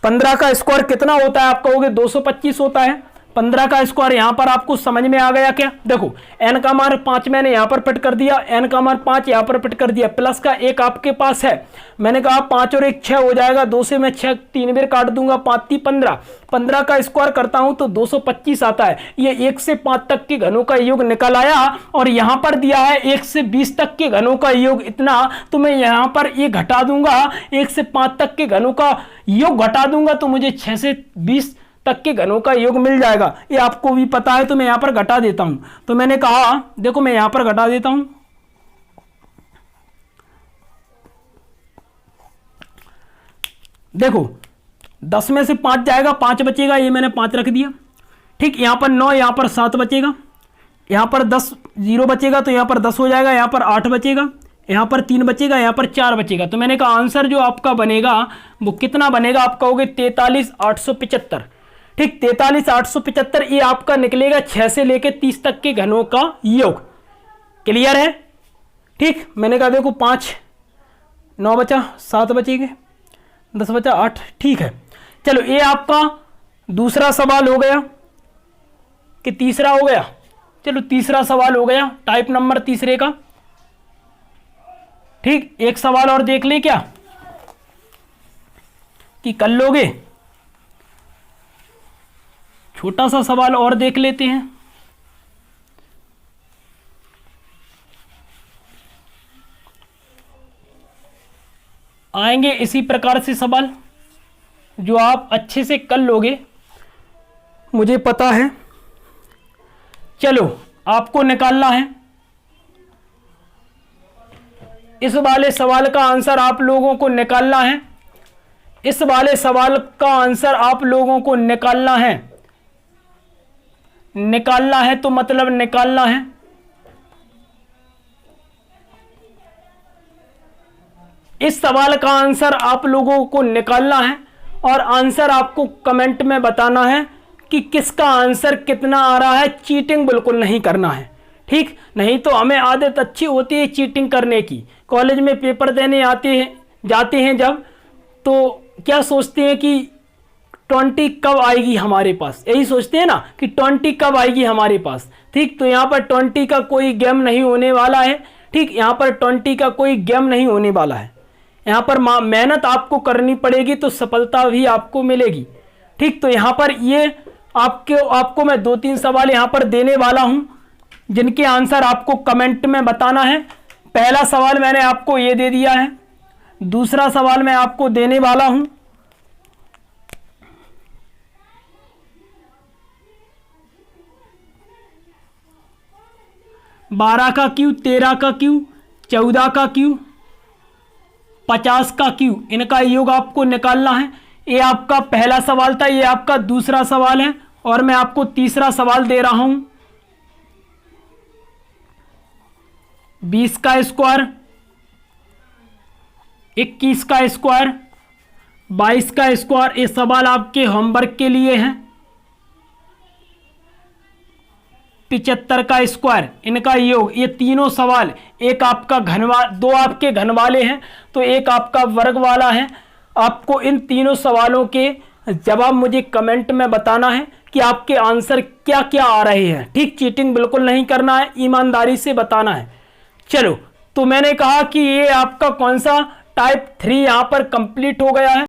15 का स्क्वायर कितना होता है, आप कहोगे 225 होता है। 15 का स्क्वायर यहां पर आपको समझ में आ गया क्या? देखो n का मान 5 मैंने यहां पर फिट कर दिया, n का मान 5 यहां पर फिट कर दिया, प्लस का 1 आपके पास है। मैंने कहा 5 और 1 6 हो जाएगा, 2 से मैं 6 3 बार काट दूंगा, 5 15, 15 का स्क्वायर करता हूं तो 225 आता है। ये 1 से 5 तक के घनों का योग निकल आया। और यहां पर दिया है 1 से 20 तक के घनों का योग इतना, तो मैं यहां पर ये घटा दूंगा, 1 से 5 तक के घनों का योग घटा दूंगा तो मुझे 6 से 20 तक के घनों का योग मिल जाएगा। ये आपको भी पता है, तो मैं यहां पर घटा देता हूं। तो मैंने कहा देखो मैं यहां पर घटा देता हूं, देखो 10 में से 5 जाएगा, 5 बचेगा, ये मैंने 5 रख दिया। ठीक, यहां पर 9, यहां पर 7 बचेगा, यहां पर 10 0 बचेगा तो यहां पर 10 हो जाएगा, यहां पर 8 बचेगा, यहां पर 3 बचेगा, यहां पर 4 बचेगा। तो मैंने कहा आंसर जो आपका बनेगा वो कितना बनेगा, आप कहोगे 43,875। ठीक, 43,875 ये आपका निकलेगा 6 से लेकर 30 तक के घनों का योग। क्लियर है? ठीक, मैंने कहा देखो 5 9 बचा, 7 बचेंगे, 10 बचा 8। ठीक है, चलो ये आपका दूसरा सवाल हो गया कि तीसरा हो गया? चलो तीसरा सवाल हो गया, टाइप नंबर तीसरे का। ठीक, एक सवाल और देख ले क्या कि कर लोगे? छोटा सा सवाल और देख लेते हैं। आएंगे इसी प्रकार से सवाल जो आप अच्छे से कर लोगे, मुझे पता है। चलो आपको निकालना है इस वाले सवाल का आंसर, आप लोगों को निकालना है। इस वाले सवाल का आंसर आप लोगों को निकालना है। निकालना है तो मतलब निकालना है। इस सवाल का आंसर आप लोगों को निकालना है और आंसर आपको कमेंट में बताना है कि किसका आंसर कितना आ रहा है। चीटिंग बिल्कुल नहीं करना है, ठीक? नहीं तो हमें आदत अच्छी होती है चीटिंग करने की। कॉलेज में पेपर देने जाते हैं जब, तो क्या सोचते हैं कि 20 कब आएगी हमारे पास, यही सोचते हैं ना कि 20 कब आएगी हमारे पास। ठीक, तो यहाँ पर 20 का कोई गेम नहीं होने वाला है। ठीक, यहाँ पर 20 का कोई गेम नहीं होने वाला है। यहाँ पर मेहनत आपको करनी पड़ेगी तो सफलता भी आपको मिलेगी। ठीक, तो यहाँ पर ये आपको मैं 2-3 सवाल यहाँ पर देने वाला हूँ जिनके आंसर आपको कमेंट में बताना है। पहला सवाल मैंने आपको ये दे दिया है, दूसरा सवाल मैं आपको देने वाला हूँ। बारह का क्यू, 13 का क्यू, 14 का क्यू, 50 का क्यू, इनका योग आपको निकालना है। ये आपका पहला सवाल था, ये आपका दूसरा सवाल है और मैं आपको तीसरा सवाल दे रहा हूं। 20 का स्क्वायर, 21 का स्क्वायर, 22 का स्क्वायर, ये सवाल आपके होमवर्क के लिए हैं। 75 का स्क्वायर, इनका योग, ये तीनों सवाल, एक आपका दो आपके घन वाले हैं तो एक आपका वर्ग वाला है। आपको इन तीनों सवालों के जवाब मुझे कमेंट में बताना है कि आपके आंसर क्या क्या आ रहे हैं। ठीक, चीटिंग बिल्कुल नहीं करना है, ईमानदारी से बताना है। चलो, तो मैंने कहा कि ये आपका कौन सा टाइप 3 यहाँ पर कंप्लीट हो गया है।